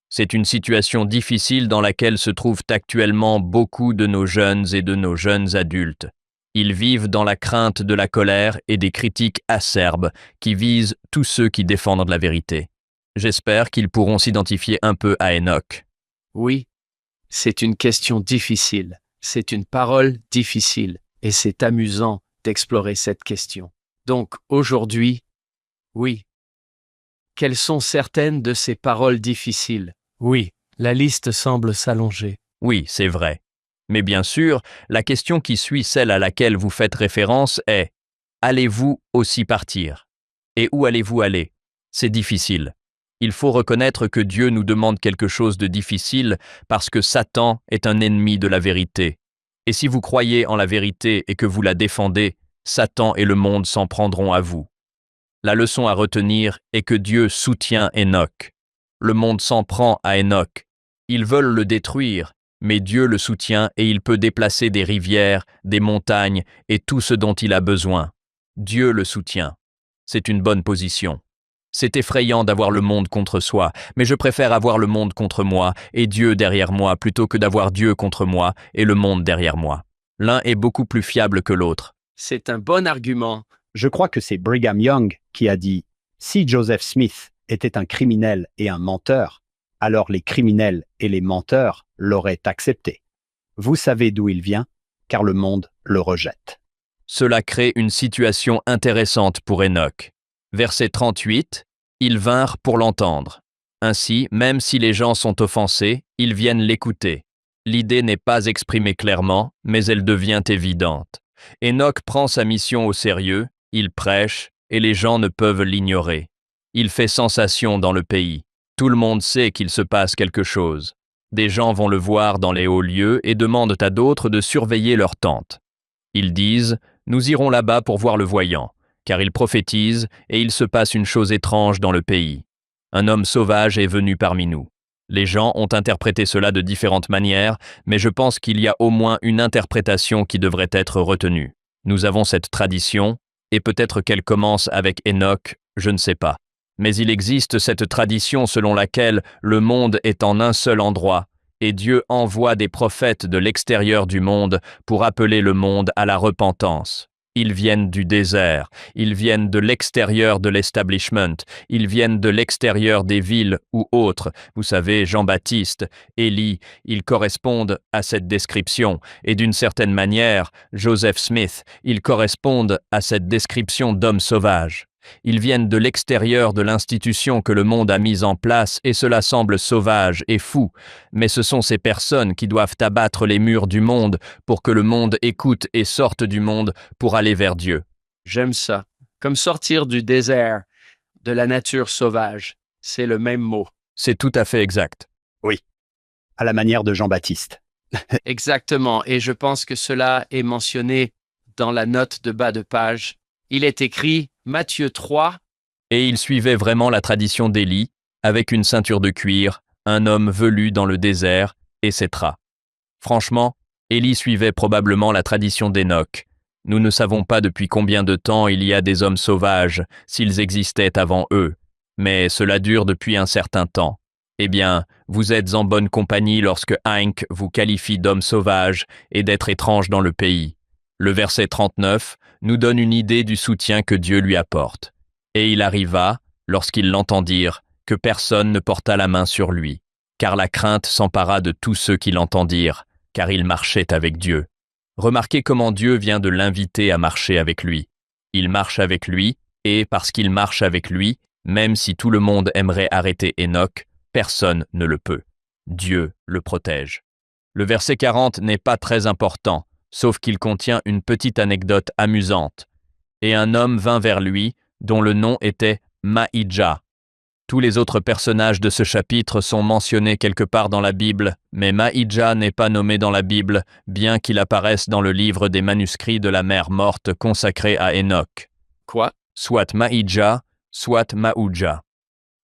C'est une situation difficile dans laquelle se trouvent actuellement beaucoup de nos jeunes et de nos jeunes adultes. Ils vivent dans la crainte de la colère et des critiques acerbes qui visent tous ceux qui défendent la vérité. J'espère qu'ils pourront s'identifier un peu à Enoch. Oui, c'est une question difficile, c'est une parole difficile, et c'est amusant d'explorer cette question. Donc, aujourd'hui, oui. Quelles sont certaines de ces paroles difficiles? Oui, la liste semble s'allonger. Oui, c'est vrai. Mais bien sûr, la question qui suit celle à laquelle vous faites référence est « Allez-vous aussi partir ?» Et où allez-vous aller? C'est difficile. Il faut reconnaître que Dieu nous demande quelque chose de difficile parce que Satan est un ennemi de la vérité. Et si vous croyez en la vérité et que vous la défendez, Satan et le monde s'en prendront à vous. La leçon à retenir est que Dieu soutient Enoch. Le monde s'en prend à Enoch. Ils veulent le détruire, mais Dieu le soutient et il peut déplacer des rivières, des montagnes et tout ce dont il a besoin. Dieu le soutient. C'est une bonne position. C'est effrayant d'avoir le monde contre soi, mais je préfère avoir le monde contre moi et Dieu derrière moi plutôt que d'avoir Dieu contre moi et le monde derrière moi. L'un est beaucoup plus fiable que l'autre. C'est un bon argument. Je crois que c'est Brigham Young qui a dit « Si Joseph Smith était un criminel et un menteur, alors les criminels et les menteurs l'auraient accepté. Vous savez d'où il vient, car le monde le rejette. » Cela crée une situation intéressante pour Enoch. Verset 38, « Ils vinrent pour l'entendre. Ainsi, même si les gens sont offensés, ils viennent l'écouter. L'idée n'est pas exprimée clairement, mais elle devient évidente. Enoch prend sa mission au sérieux, il prêche, et les gens ne peuvent l'ignorer. Il fait sensation dans le pays. Tout le monde sait qu'il se passe quelque chose. Des gens vont le voir dans les hauts lieux et demandent à d'autres de surveiller leur tente. Ils disent « Nous irons là-bas pour voir le voyant », car il prophétise et il se passe une chose étrange dans le pays. Un homme sauvage est venu parmi nous. Les gens ont interprété cela de différentes manières, mais je pense qu'il y a au moins une interprétation qui devrait être retenue. Nous avons cette tradition, et peut-être qu'elle commence avec Enoch, je ne sais pas. Mais il existe cette tradition selon laquelle le monde est en un seul endroit, et Dieu envoie des prophètes de l'extérieur du monde pour appeler le monde à la repentance. Ils viennent du désert, ils viennent de l'extérieur de l'establishment, ils viennent de l'extérieur des villes ou autres. Vous savez, Jean-Baptiste, Élie, ils correspondent à cette description. Et d'une certaine manière, Joseph Smith, ils correspondent à cette description d'homme sauvage. Ils viennent de l'extérieur de l'institution que le monde a mise en place et cela semble sauvage et fou, mais ce sont ces personnes qui doivent abattre les murs du monde pour que le monde écoute et sorte du monde pour aller vers Dieu. J'aime ça. Comme sortir du désert, de la nature sauvage. C'est le même mot. C'est tout à fait exact. Oui, à la manière de Jean-Baptiste. Exactement, et je pense que cela est mentionné dans la note de bas de page. Il est écrit Matthieu 3. Et il suivait vraiment la tradition d'Élie, avec une ceinture de cuir, un homme velu dans le désert, etc. Franchement, Élie suivait probablement la tradition d'Enoch. Nous ne savons pas depuis combien de temps il y a des hommes sauvages, s'ils existaient avant eux, mais cela dure depuis un certain temps. Eh bien, vous êtes en bonne compagnie lorsque Hank vous qualifie d'homme sauvage et d'être étrange dans le pays. Le verset 39 nous donne une idée du soutien que Dieu lui apporte. Et il arriva, lorsqu'ils l'entendirent, que personne ne porta la main sur lui, car la crainte s'empara de tous ceux qui l'entendirent, car il marchait avec Dieu. Remarquez comment Dieu vient de l'inviter à marcher avec lui. Il marche avec lui, et parce qu'il marche avec lui, même si tout le monde aimerait arrêter Enoch, personne ne le peut. Dieu le protège. Le verset 40 n'est pas très important, sauf qu'il contient une petite anecdote amusante. Et un homme vint vers lui, dont le nom était Mahidja. Tous les autres personnages de ce chapitre sont mentionnés quelque part dans la Bible, mais Mahidja n'est pas nommé dans la Bible, bien qu'il apparaisse dans le livre des manuscrits de la mer morte consacré à Enoch. Quoi? Soit Mahidja, soit Maoudja.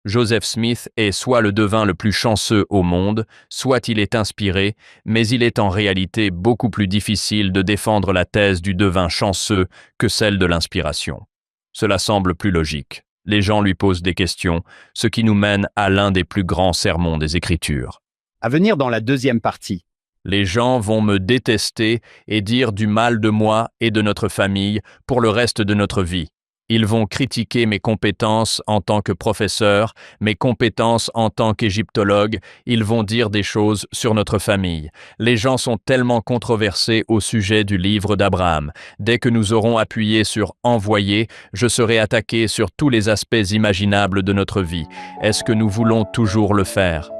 Joseph Smith est soit le devin le plus chanceux au monde, soit il est inspiré, mais il est en réalité beaucoup plus difficile de défendre la thèse du devin chanceux que celle de l'inspiration. Cela semble plus logique. Les gens lui posent des questions, ce qui nous mène à l'un des plus grands sermons des Écritures. À venir dans la deuxième partie. Les gens vont me détester et dire du mal de moi et de notre famille pour le reste de notre vie. Ils vont critiquer mes compétences en tant que professeur, mes compétences en tant qu'égyptologue. Ils vont dire des choses sur notre famille. Les gens sont tellement controversés au sujet du livre d'Abraham. Dès que nous aurons appuyé sur « Envoyer », je serai attaqué sur tous les aspects imaginables de notre vie. Est-ce que nous voulons toujours le faire ?